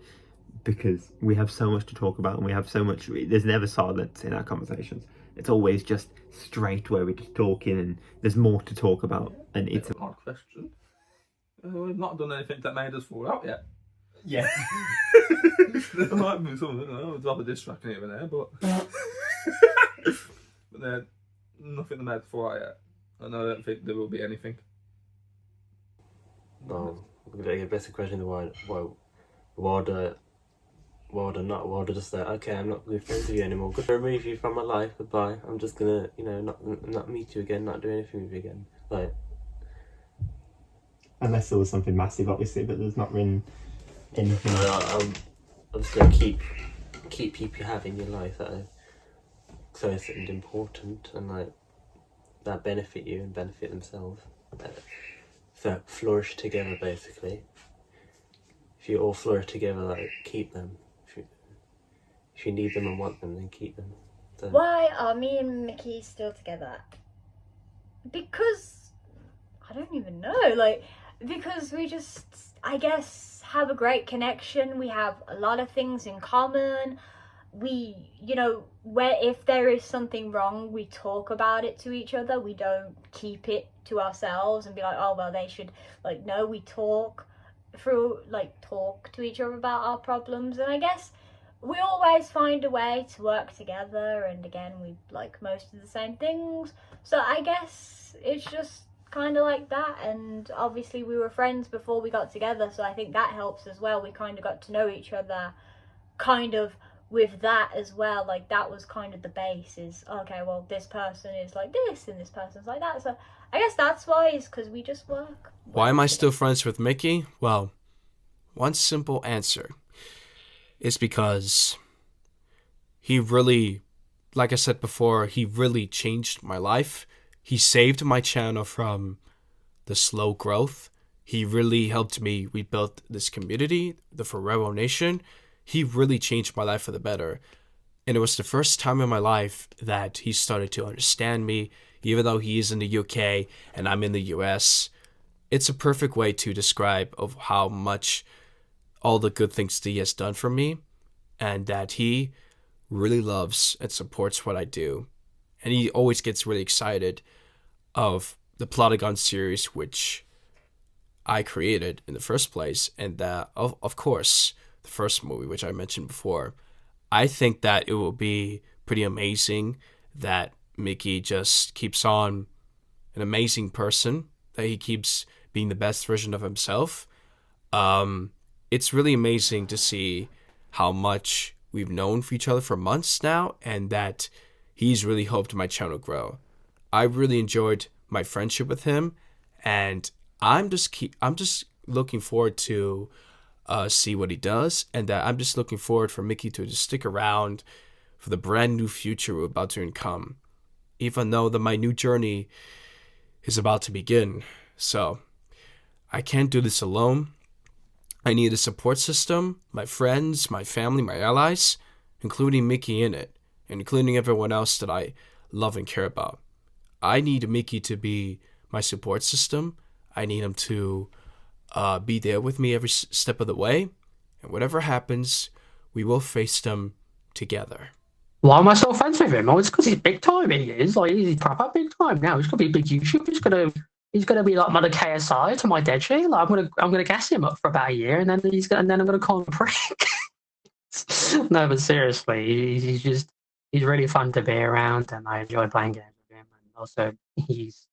because we have so much to talk about, and we have so much. There's never silence in our conversations. It's always just straight where we're just talking, and there's more to talk about. And it's a hard question. We've not done anything that made us fall out yet. Yeah. There might be something, I'll drop a distraction here and there, but then nothing that made us fall out yet. And I don't think there will be anything. The basic question: why would I just say, okay, I'm not good friends with you anymore. Good to remove you from my life. Goodbye. I'm just gonna, not meet you again, not do anything with you again. Like, unless there was something massive, obviously, but there's not been anything. I'm just gonna keep people you have in your life that are close and important, and like that benefit you and benefit themselves. So flourish together, basically. If you all flourish together, like, keep them. If you need them and want them, then keep them. So. Why are me and Mickey still together? Because I don't even know. Because we just, I guess, have a great connection. We have a lot of things in common. We, where if there is something wrong, we talk about it to each other. We don't keep it to ourselves and be like, oh, well, they should, no, we talk to each other about our problems. And I guess we always find a way to work together. And again, we like most of the same things. So I guess it's just kind of like that. And obviously we were friends before we got together, so I think that helps as well. We kind of got to know each other kind of with that as well. Like, that was kind of the base, is okay, well, this person is like this and this person's like that. So I guess that's why, is because we just work. Why am I still friends with Mickey? Well, one simple answer. It's because he really, like I said before, he really changed my life. He saved my channel from the slow growth, He really helped me rebuild this community, the Forever Nation. He really changed my life for the better. And it was the first time in my life that he started to understand me, even though he is in the UK and I'm in the US. It's a perfect way to describe of how much all the good things that he has done for me, and that he really loves and supports what I do. And he always gets really excited of the Plotagon series, which I created in the first place, and that, of course, the first movie, which I mentioned before. I think that it will be pretty amazing that Mickey just keeps on an amazing person, that he keeps being the best version of himself. It's really amazing to see how much we've known for each other for months now, and that he's really helped my channel grow. I really enjoyed my friendship with him, and I'm just looking forward to see what he does, and that I'm just looking forward for Mickey to just stick around for the brand new future we're about to come, even though my new journey is about to begin. So I can't do this alone. I need a support system, my friends, my family, my allies, including Mickey in it, and including everyone else that I love and care about. I need Mickey to be my support system. I need him to be there with me every step of the way. And whatever happens, we will face them together. Why am I so friends with him? Oh, it's because he's big time. He is. Like, he's proper big time now. He's gonna be a big YouTuber. He's gonna be like my KSI to my Deji. Like, I'm gonna gas him up for about a year, and then I'm gonna call him a prick. No, but seriously, he's really fun to be around, and I enjoy playing games with him. And also, he's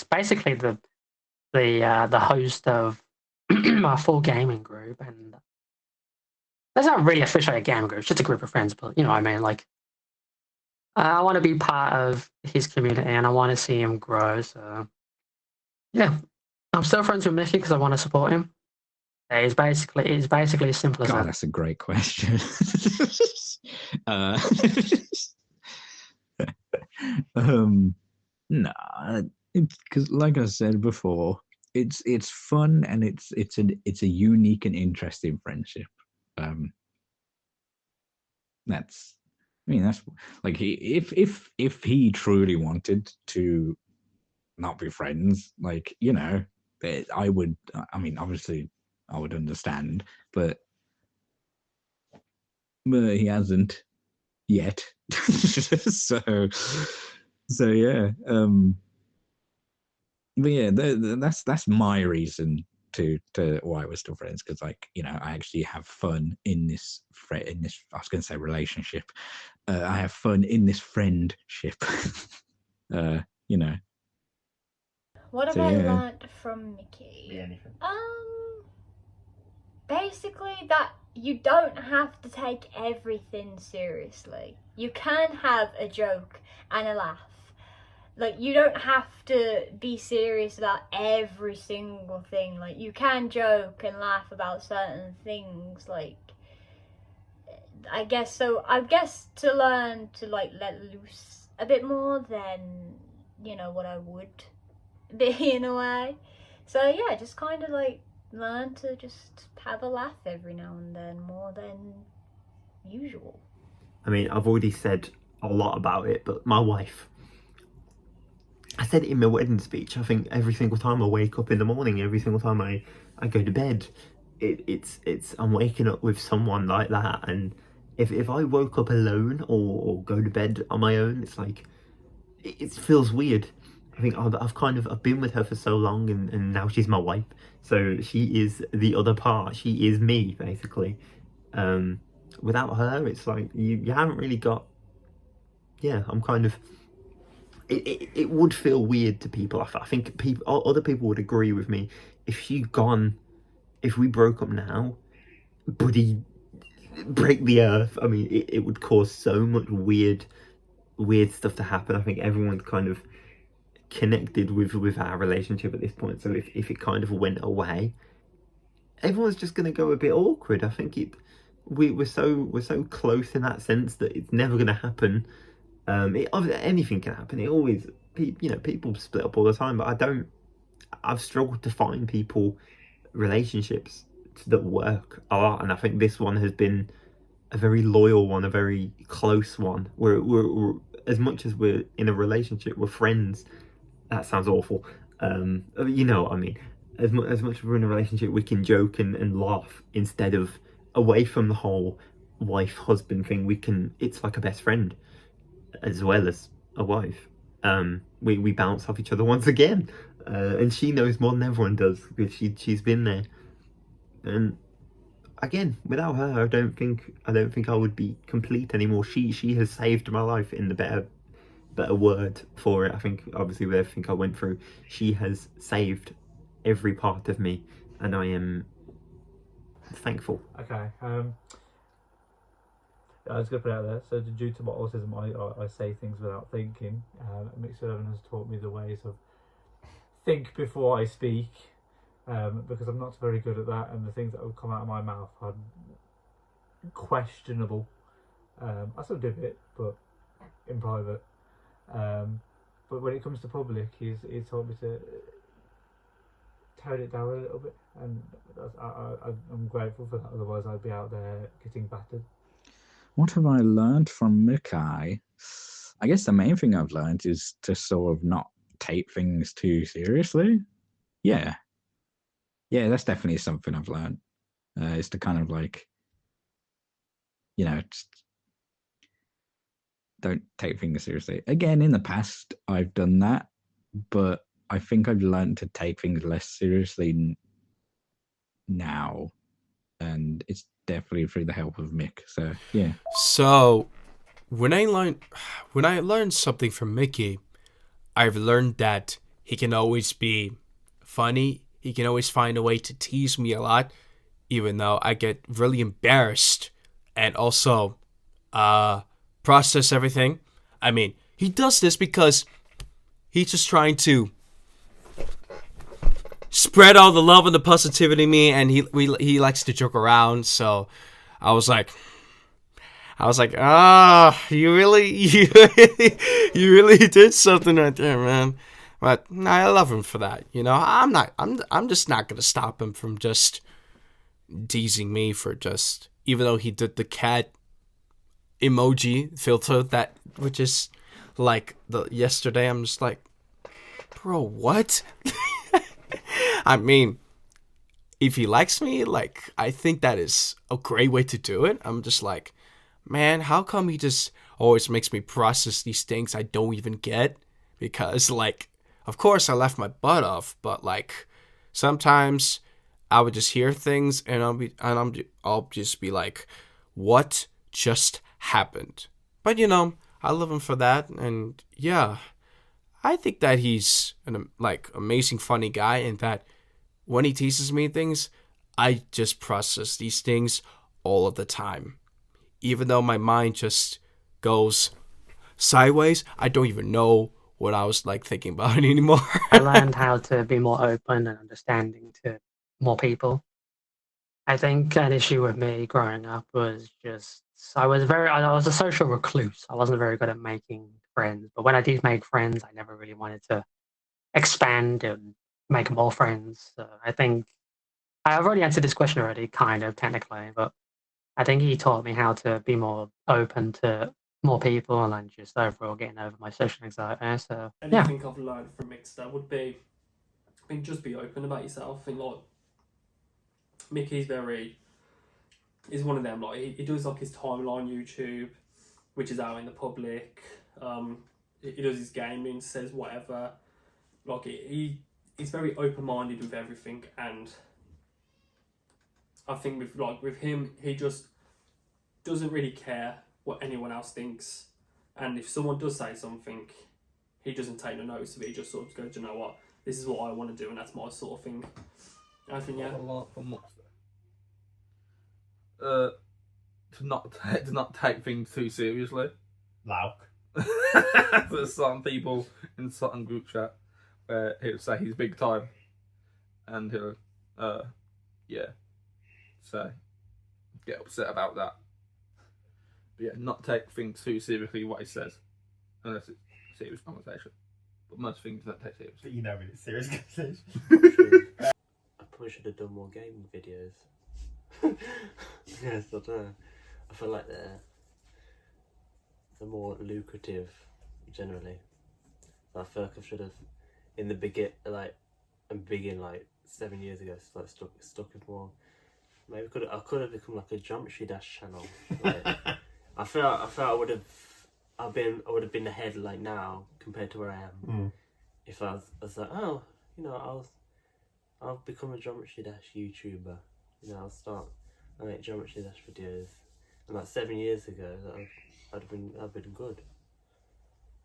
basically the host of my full gaming group, and that's not really officially a gaming group, it's just a group of friends, but you know what I mean. Like, I want to be part of his community, and I want to see him grow. So, yeah, I'm still friends with Mickey because I want to support him. It's basically as simple as God, that. that's a great question. Nah, because like I said before, it's fun, and it's a unique and interesting friendship. That's like, if he truly wanted to not be friends, like, you know, I would. I mean, obviously, I would understand, but he hasn't yet. so yeah. But yeah, that's my reason to why we're still friends, because, like, you know, I actually have fun in this I was going to say relationship. I have fun in this friendship. You know. What have So, I yeah. learnt from Mickey? Be anything. Basically that you don't have to take everything seriously. You can have a joke and a laugh. Like, you don't have to be serious about every single thing. Like, you can joke and laugh about certain things. Like, I guess to learn to, like, let loose a bit more than, you know, what I would be in a way. So yeah, just kind of like learn to just have a laugh every now and then, more than usual. I mean, I've already said a lot about it, but my wife, I said it in my wedding speech. I think every single time I wake up in the morning, every single time I go to bed, it's I'm waking up with someone like that. And if I woke up alone or go to bed on my own, it's like, it feels weird. I think I've been with her for so long, and now she's my wife. So she is the other part. She is me, basically. Without her, it's like you haven't really got. Yeah, I'm kind of. It would feel weird to people. I think other people would agree with me. If we broke up now, buddy, break the earth. I mean, it would cause so much weird stuff to happen. I think everyone's kind of connected with our relationship at this point. So if it kind of went away, everyone's just going to go a bit awkward. I think we're so close in that sense that it's never going to happen. Anything can happen. It always, you know, people split up all the time, but I've struggled to find relationships that work a lot, and I think this one has been a very loyal one, a very close one. We're as much as we're in a relationship, we're friends. That sounds awful. You know what I mean. As much as we're in a relationship, we can joke and laugh instead of away from the whole wife husband thing. It's like a best friend as well as a wife. We bounce off each other once again, and she knows more than everyone does because she's been there. And again, without her, I don't think I would be complete anymore. She has saved my life in the better word for it. I think obviously with everything I went through, she has saved every part of me, and I am thankful. Okay. I was going to put it out there. So due to my autism, I say things without thinking. Mixed 11 has taught me the ways of think before I speak, because I'm not very good at that, and the things that would come out of my mouth are questionable. I still do it, but in private. But when it comes to public, he's taught me to tone it down a little bit, and I'm grateful for that. Otherwise, I'd be out there getting battered. What have I learned from Mikai? I guess the main thing I've learned is to sort of not take things too seriously. Yeah, that's definitely something I've learned. Is to kind of like, just don't take things seriously. Again, in the past, I've done that, but I think I've learned to take things less seriously now, and it's definitely through the help of Mick. So yeah. So when I learned something from Mickey, I've learned that he can always be funny. He can always find a way to tease me a lot, even though I get really embarrassed, and also process everything. I mean, he does this because he's just trying to spread all the love and the positivity in me, and he likes to joke around. So I was like, you really did something right there, man. But I love him for that. I'm just not gonna stop him from just teasing me for just, even though he did the cat emoji filter which is like yesterday. I'm just like, bro, what? I mean, if he likes me, like, I think that is a great way to do it. I'm just like, man, how come he just always makes me process these things I don't even get? Because, like, of course I left my butt off, but like sometimes I would just hear things and I'll just be like, what just happened? But I love him for that, and yeah, I think that he's an amazing funny guy, and that when he teases me things, I just process these things all of the time. Even though my mind just goes sideways, I don't even know what I was thinking about it anymore. I learned how to be more open and understanding to more people. I think an issue with me growing up was just I was a social recluse. I wasn't very good at making friends, but when I did make friends, I never really wanted to expand and make more friends. So I think I've already answered this question already, kind of technically, but I think he taught me how to be more open to more people and just overall getting over my social anxiety. So Anything I've learned from Mixter would be, I think, just be open about yourself. I think Mickey's he's one of them. He does his timeline YouTube, which is out in the public. He does his gaming, says whatever. He's very open minded with everything, and I think with him, he just doesn't really care what anyone else thinks. And if someone does say something, he doesn't take no notice of it. He just sort of goes, you know what, this is what I want to do, and that's my sort of thing. I think, yeah. To not take things too seriously. Lauk. There's some people in certain group chat where he'll say he's big time, and he'll so get upset about that. But yeah, not take things too seriously what he says, unless it's a serious conversation. But most things that take seriously. But you know when it's serious conversation. I probably should have done more gaming videos. Yes, I don't know. I feel like they're more lucrative generally. I feel like I should have in the begin like 7 years ago, like stuck with more. Maybe I could have become like a Geometry Dash channel. Like, I felt I would have been ahead like now compared to where I am. If I was like, oh, you know, I'll become a Geometry Dash YouTuber. You know, I make Geometry Dash videos. And like 7 years ago, I'd been good.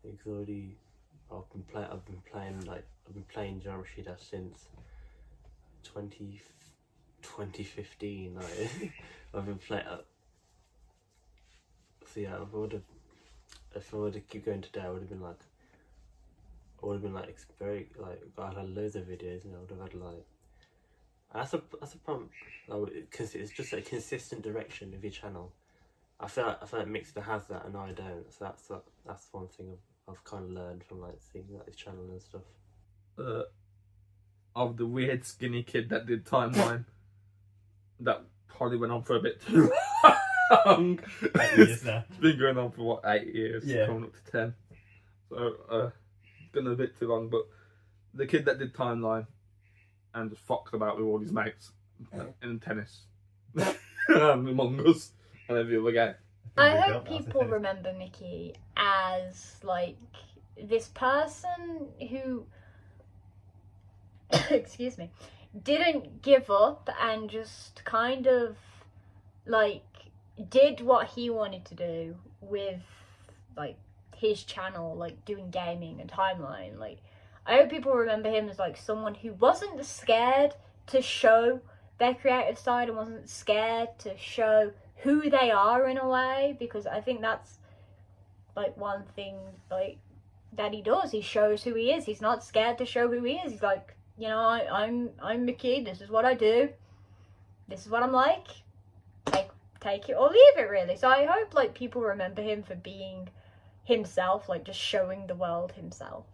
Because I've been playing Geometry Dash since 2015. Like, I've been playing. So yeah, if I would have kept going today, I would have been like very like I had loads of videos, and I would have had like. That's a problem, because it's just a consistent direction of your channel. I feel like Mixer has that, and I don't. So that's one thing I've kind of learned from like seeing like his channel and stuff. Of the weird skinny kid that did timeline, that probably went on for a bit too long. 8 years now. It's been going on for what, 8 years? Yeah. Coming up to 10. So it's been a bit too long. But the kid that did timeline and just foxed about with all his mates in tennis, Among Us, and every other game. I hope people remember Mickey as like this person who excuse me, didn't give up and just kind of like did what he wanted to do with like his channel, like doing gaming and timeline. Like, I hope people remember him as like someone who wasn't scared to show their creative side and wasn't scared to show who they are in a way, because I think that's like one thing like that he does. He shows who he is. He's not scared to show who he is. He's like, you know, I'm Mickey, this is what I do, this is what I'm like, take it or leave it, really. So I hope like people remember him for being himself, like just showing the world himself.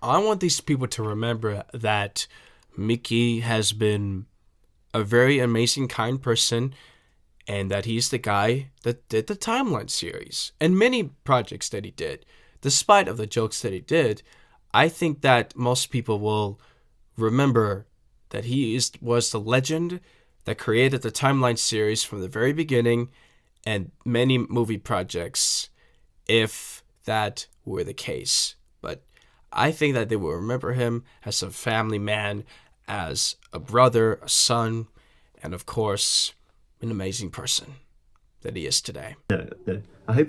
I want these people to remember that Mickey has been a very amazing, kind person, and that he's the guy that did the Timeline series and many projects that he did. Despite of the jokes that he did, I think that most people will remember that he was the legend that created the Timeline series from the very beginning and many movie projects, if that were the case. But I think that they will remember him as a family man, as a brother, a son, and of course, an amazing person that he is today. No. I hope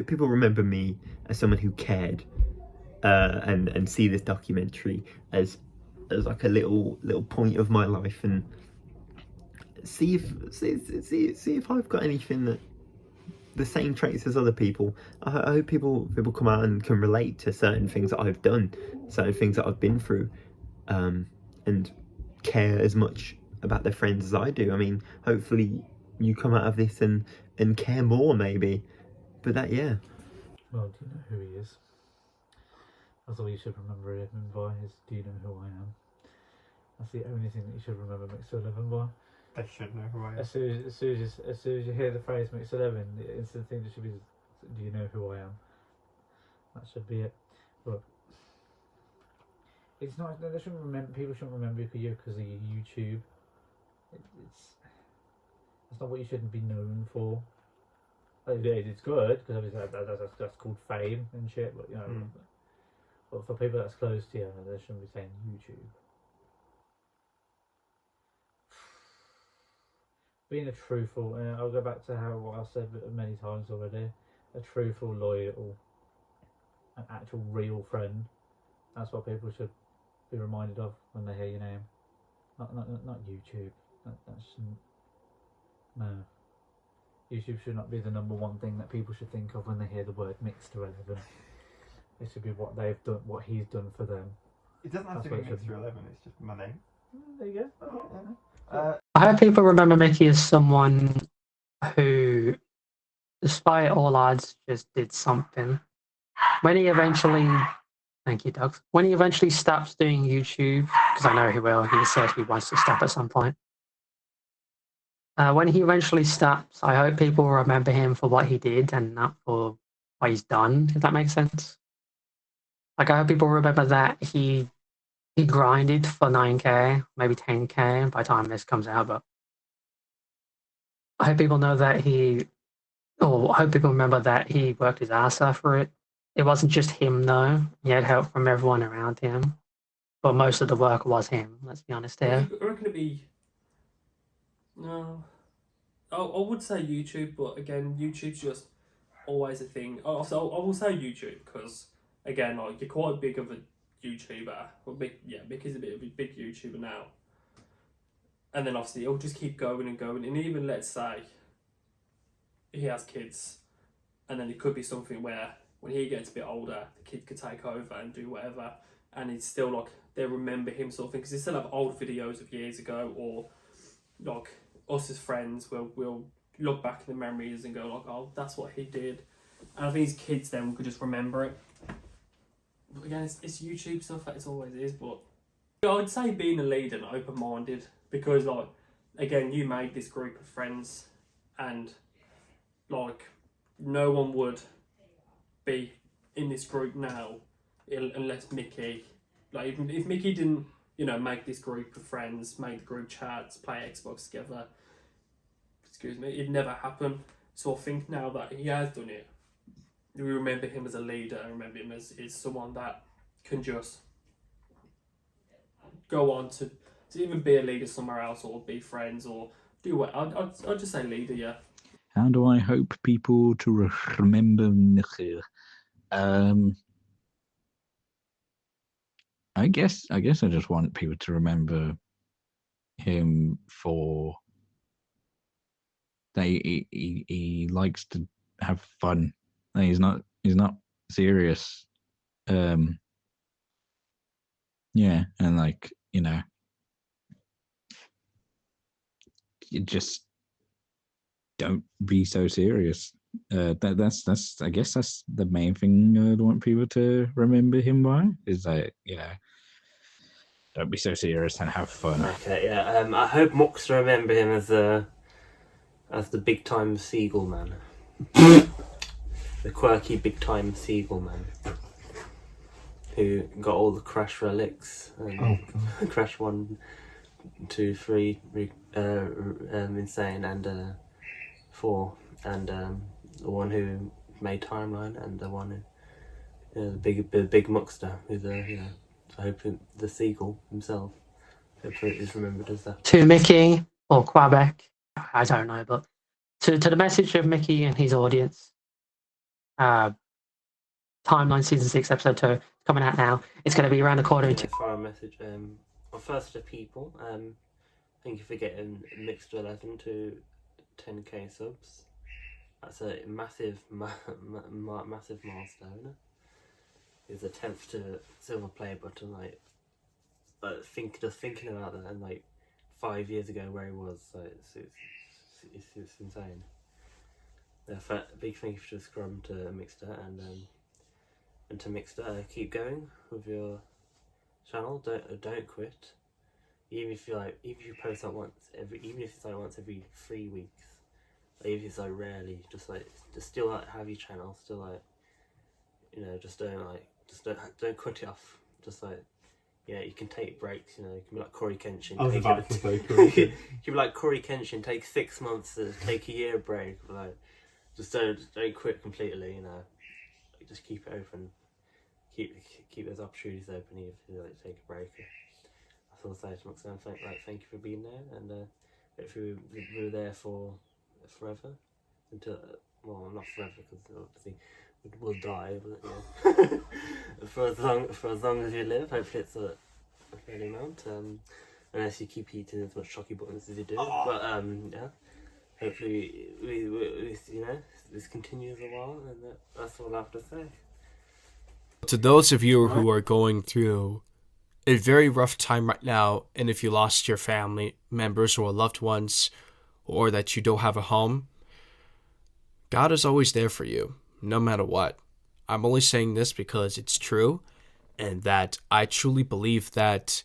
people remember me as someone who cared, and see this documentary as like a little point of my life, and see if I've got anything that the same traits as other people. I hope people come out and can relate to certain things that I've done, certain things that I've been through, and care as much about their friends as I do. I mean, hopefully you come out of this and care more, maybe. But that, yeah. Well, do you know who he is? That's all you should remember him by, is do you know who I am? That's the only thing that you should remember Mixer 11 by. They should know who I am. As soon as you hear the phrase Mixer 11, the instant thing that should be, do you know who I am? That should be it. But it's not. They shouldn't remember. People shouldn't remember you because of your YouTube. It's not what you shouldn't be known for. It's good because obviously that's called fame and shit. But you know, but for people that's close to you, they shouldn't be saying YouTube. Being a truthful, and I'll go back to what I've said many times already. A truthful, loyal, an actual real friend. That's what people should be reminded of when they hear your name. Not YouTube. That shouldn't. No. YouTube should not be the number one thing that people should think of when they hear the word Mixed 11. It should be what they've done, what he's done for them. It doesn't have to be Mixed 11. It's just my name. There you go. I hope people remember Mickey as someone who despite all odds, just did something. When he eventually, thank you, Doug. When he eventually stops doing YouTube, because I know he will, he said he wants to stop at some point. When he eventually stops, I hope people remember him for what he did and not for what he's done, if that makes sense. Like, I hope people remember that he grinded for 9K, maybe 10K by the time this comes out, but I hope people know that I hope people remember that he worked his ass off for it. It wasn't just him, though. He had help from everyone around him. But most of the work was him, let's be honest here. I reckon it'd be... No. I would say YouTube, but again, YouTube's just always a thing. I will say YouTube, because, again, like, you're quite big of a YouTuber. Well, Mickey's a bit of a big YouTuber now. And then, obviously, it'll just keep going and going. And even, let's say, he has kids, and then it could be something where, when he gets a bit older, the kid could take over and do whatever, and it's still, like, they remember him sort of thing, because they still have old videos of years ago, or, like, us as friends we'll look back at the memories and go like, oh, that's what he did. And I think his kids then could just remember it. But again, it's YouTube stuff, that it always is. But I would say being a leader and open-minded, because, like, again, you made this group of friends, and, like, no one would be in this group now unless Mickey, like, if Mickey didn't, you know, make this group of friends, make the group chats, play Xbox together, it'd never happen. So I think now that he has done it, we remember him as a leader, and remember him as someone that can just go on to even be a leader somewhere else, or be friends, or do what. I'd just say leader, yeah. How do I hope people to remember Mickey? I guess I just want people to remember him for that he likes to have fun. He's not serious. Yeah, and, like, you know, you just don't be so serious. That's I guess that's the main thing I'd want people to remember him by, is that, you know, don't be so serious and have fun. Okay, yeah. I hope Mux remember him as the big time Seagull man. The quirky big time Seagull man. Who got all the Crash relics. Crash 1, 2, 3, Insane, and 4. And the one who made Timeline, and the one who, the big Muxter, who's I hope the Seagull himself. Hopefully is remembered as that. To Mickey, or Quebec, I don't know, but to the message of Mickey and his audience, Timeline Season 6, Episode 2, coming out now. It's going to be around the corner. For a message, well, first to people, thank you for getting Mixed 11 to 10k subs. That's a massive milestone. It's a 10th to silver play button. Just thinking about that, and like 5 years ago where he was, so it's insane. Big thank you to Scrum, to Mixter, and to Mixter. Keep going with your channel. Don't quit. Even if you post out once even if it's like once every 3 weeks, even if it's like rarely, just still like have your channel, still like, you know, don't cut it off. Just like, you know, you can take breaks. You know, you can be like Corey Kenshin. I was about to say Corey Kenshin. You can be like Corey Kenshin. Take 6 months to take a year break. Like, just don't quit completely. You know, just keep it open. Keep those opportunities open. If you like take a break. That's all I'll say to Maxine. Thank you for being there, and hopefully we were there for forever, until not forever, because obviously we'll die, but yeah. for as long as you live. Hopefully it's a fair amount. Unless you keep eating as much chocky buttons as you do. But yeah. Hopefully we you know, this continues a while, and that's all I have to say. To those of you who are going through a very rough time right now, and if you lost your family members or loved ones, or that you don't have a home, God is always there for you, no matter what. I'm only saying this because it's true, and that I truly believe that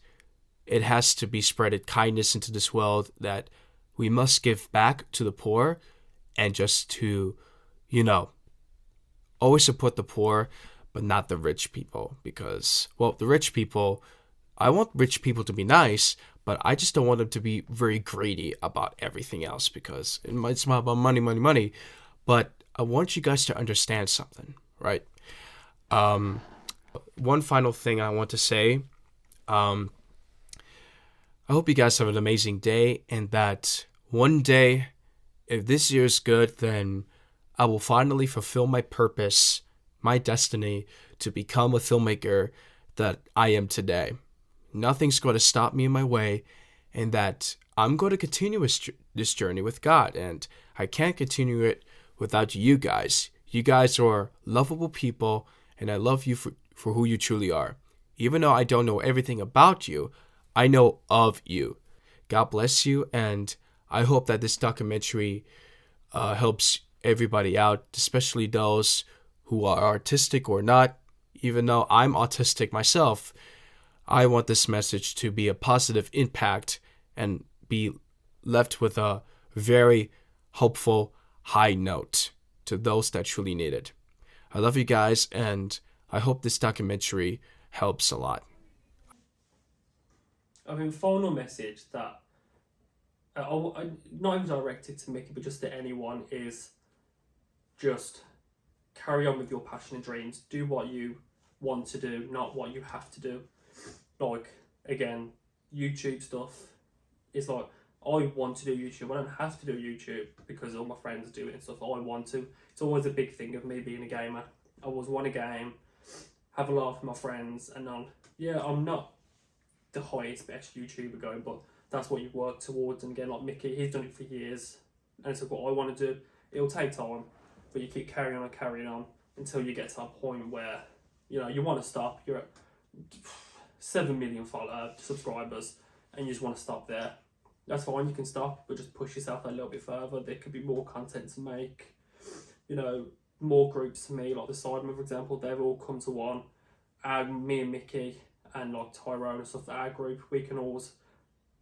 it has to be spreaded kindness into this world, that we must give back to the poor, and just to, always support the poor, but not the rich people. Because, well, the rich people, I want rich people to be nice, but I just don't want them to be very greedy about everything else, because it's not about money, money, money. But I want you guys to understand something, right? One final thing I want to say. I hope you guys have an amazing day, and that one day, if this year is good, then I will finally fulfill my purpose, my destiny to become a filmmaker that I am today. Nothing's going to stop me in my way, and that I'm going to continue this journey with God, and I can't continue it without you guys. You guys are lovable people, and I love you for who you truly are. Even though I don't know everything about you, I know of you. God bless you, and I hope that this documentary helps everybody out, especially those who are artistic or not. Even though I'm autistic myself, I want this message to be a positive impact and be left with a very hopeful high note to those that truly need it. I love you guys, and I hope this documentary helps a lot. I mean, final message that not even directed to Mickey, but just to anyone, is just carry on with your passion and dreams. Do what you want to do, not what you have to do. Like, again, YouTube stuff is like, I want to do YouTube. I don't have to do YouTube because all my friends do it and stuff. I want to. It's always a big thing of me being a gamer. I always want a game, have a laugh with my friends, and I'm not the highest best YouTuber going, but that's what you work towards. And again, like Mickey, he's done it for years, and it's like what I want to do. It'll take time, but you keep carrying on until you get to a point where you want to stop. You're at 7 million subscribers, and you just want to stop there. That's fine, you can stop, but just push yourself a little bit further. There could be more content to make, more groups to me, like the Sidemen, for example. They've all come to one. Me and Mickey and like Tyrone and stuff, our group, we can always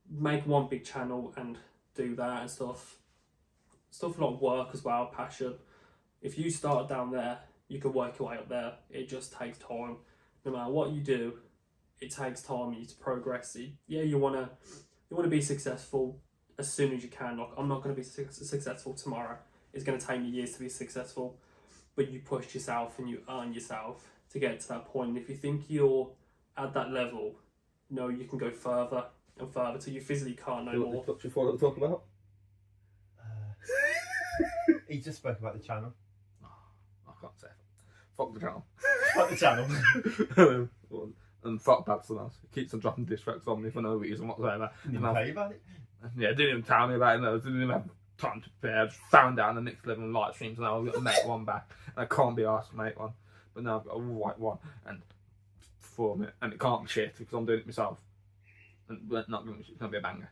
make one big channel and do that and stuff like work as well, passion. If you start down there, you can work your way up there. It just takes time. No matter what you do, it takes time. You need to progress. You want to be successful as soon as you can. Like, I'm not going to be successful tomorrow. It's going to take me years to be successful, but you push yourself and you earn yourself to get to that point. And if you think you're at that level, no, you can go further and further till you physically can't no more. What before to talk about? He just spoke about the channel. I can't say it. Fuck the channel. Fuck the channel. And fuck Babson else. He keeps on dropping diss tracks on me for no reason whatsoever. Didn't even tell you about it? Yeah, didn't even tell me about it. No, didn't even have time to prepare. I just found out on the next level live streams, and now I've got to make one back. And I can't be asked to make one. But now I've got a white one and form it, and it can't be shit because I'm doing it myself. And we're not going to, it's going to be a banger.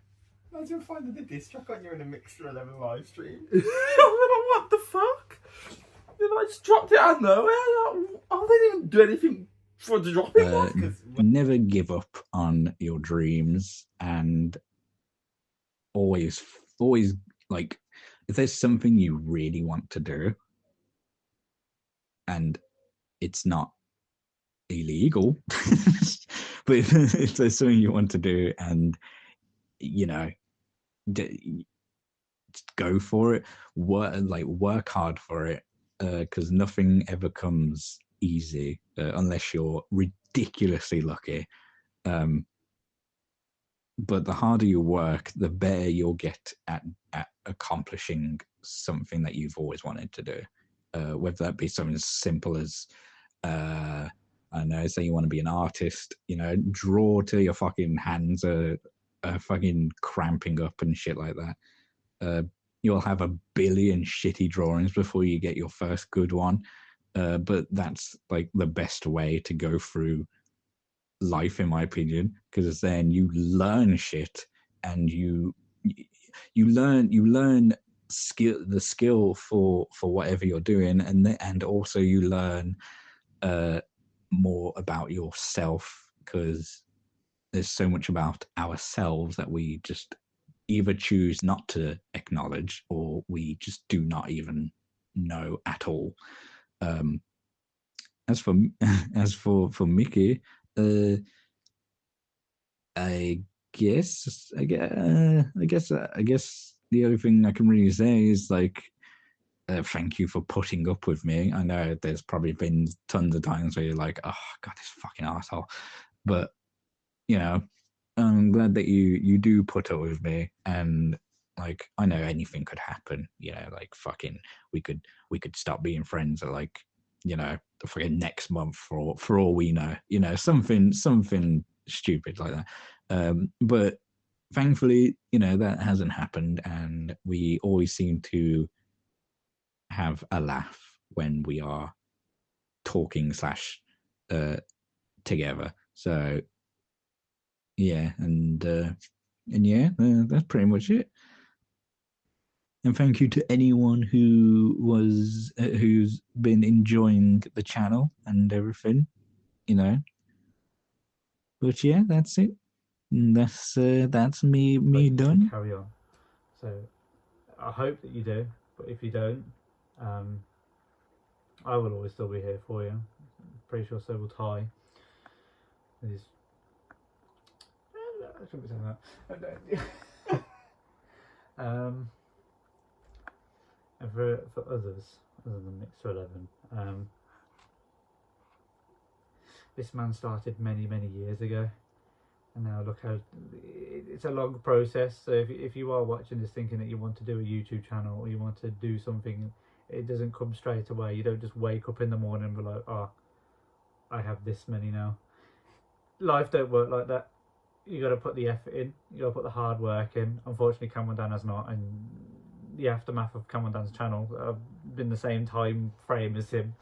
Imagine finding the diss track on you in a Mixer 11 live stream. What the fuck? I just dropped it out of nowhere. I didn't even do anything for the drop it. Never give up on your dreams, and always like, if there's something you really want to do and it's not illegal, but if there's something you want to do and just go for it, work hard for it, because nothing ever comes easy unless you're ridiculously lucky. But the harder you work, the better you'll get at accomplishing something that you've always wanted to do, whether that be something as simple as I don't know, say you want to be an artist, draw till your fucking hands are fucking cramping up and shit like that. You'll have a billion shitty drawings before you get your first good one. But that's like the best way to go through life, in my opinion, because then you learn shit, and you learn skill for whatever you're doing, and also you learn more about yourself, because there's so much about ourselves that we just either choose not to acknowledge, or we just do not even know at all. As for Mickey, I guess the only thing I can really say is like, thank you for putting up with me. I know there's probably been tons of times where you're like, oh god, this fucking asshole, but you know, I'm glad that you do put up with me. And like, I know anything could happen, you know, like fucking we could stop being friends at like, you know, the fucking next month for all we know, you know, something stupid like that. But thankfully, you know, that hasn't happened, and we always seem to have a laugh when we are talking / together. So yeah, and yeah, that's pretty much it. And thank you to anyone who's been enjoying the channel and everything, you know. But yeah, that's it. That's me done. Carry on. So I hope that you do, but if you don't, I will always still be here for you. Pretty sure so will Ty. He's... I shouldn't be saying that. And for others, other than Mixer 11, this man started many years ago, and now look how it's a long process. So if you are watching this thinking that you want to do a YouTube channel or you want to do something, it doesn't come straight away. You don't just wake up in the morning and be like, oh, I have this many now. Life don't work like that. You got to put the effort in. You got to put the hard work in. Unfortunately, Cameron Dan has not, and the aftermath of Cameron Dan's channel, I've been the same time frame as him.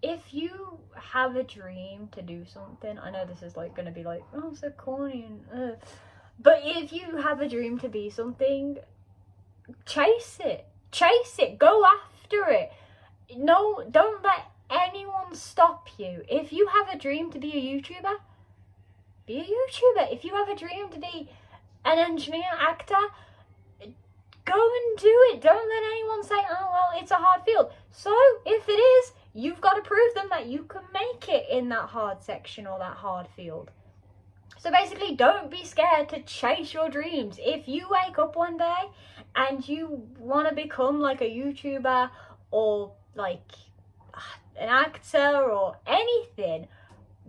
If you have a dream to do something, I know this is like going to be like, oh, so corny and but if you have a dream to be something, chase it, go after it. No, don't let anyone stop you. If you have a dream to be a YouTuber, be a YouTuber. If you have a dream to be an engineer, actor, go and do it. Don't let anyone say, oh, well, it's a hard field. So if it is, you've got to prove them that you can make it in that hard section or that hard field. So basically, don't be scared to chase your dreams. If you wake up one day and you want to become like a YouTuber or like an actor or anything,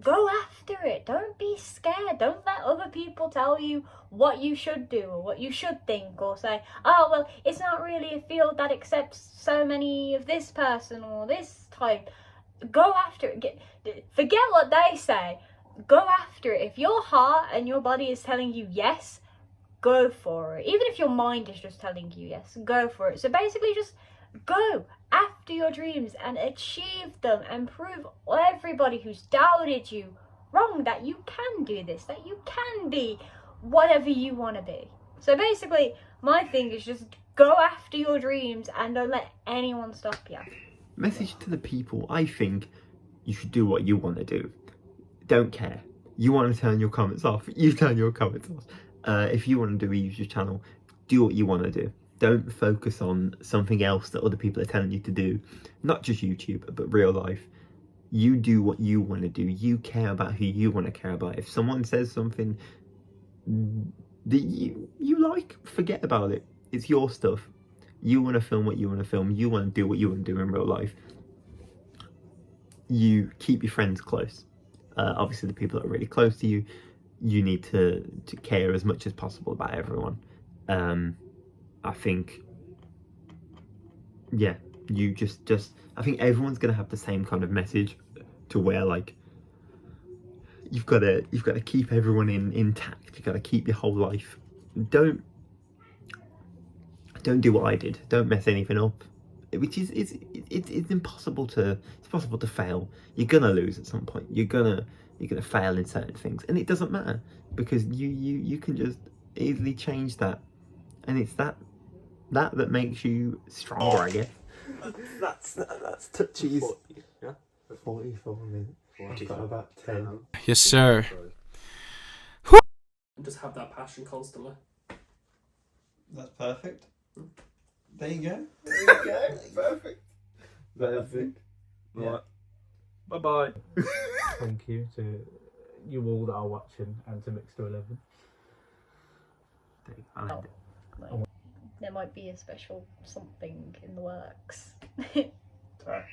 go after it. Don't be scared. Don't let other people tell you what you should do or what you should think, or say, oh, well, it's not really a field that accepts so many of this person or this type. Go after it. Forget what they say. Go after it. If your heart and your body is telling you yes, go for it. Even if your mind is just telling you yes, go for it. So basically just go after your dreams and achieve them, and prove everybody who's doubted you wrong that you can do this, that you can be whatever you want to be. So basically, my thing is just go after your dreams and don't let anyone stop you. Message to the people: I think you should do what you want to do. Don't care. You want to turn your comments off, you turn your comments off. If you want to do a YouTube channel, do what you want to do. Don't focus on something else that other people are telling you to do. Not just YouTube, but real life. You do what you want to do. You care about who you want to care about. If someone says something that you like, forget about it. It's your stuff. You want to film what you want to film. You want to do what you want to do in real life. You keep your friends close. Obviously, the people that are really close to you, you need to care as much as possible about everyone. I think, yeah, you just I think everyone's gonna have the same kind of message, to where like you've got to keep everyone intact. You've got to keep your whole life. Don't do what I did. Don't mess anything up. Which is it's impossible to fail. You're gonna lose at some point. You're gonna you're going to fail in certain things, and it doesn't matter because you can just easily change that, and it's that makes you stronger, I guess. That's touchy. 44 minutes. I've got about 10. Yes, sir. And just have that passion constantly. That's perfect. There you go. Perfect. Perfect. Right. Bye bye. Thank you to you all that are watching and to Mix to 11. There might be a special something in the works. Sorry.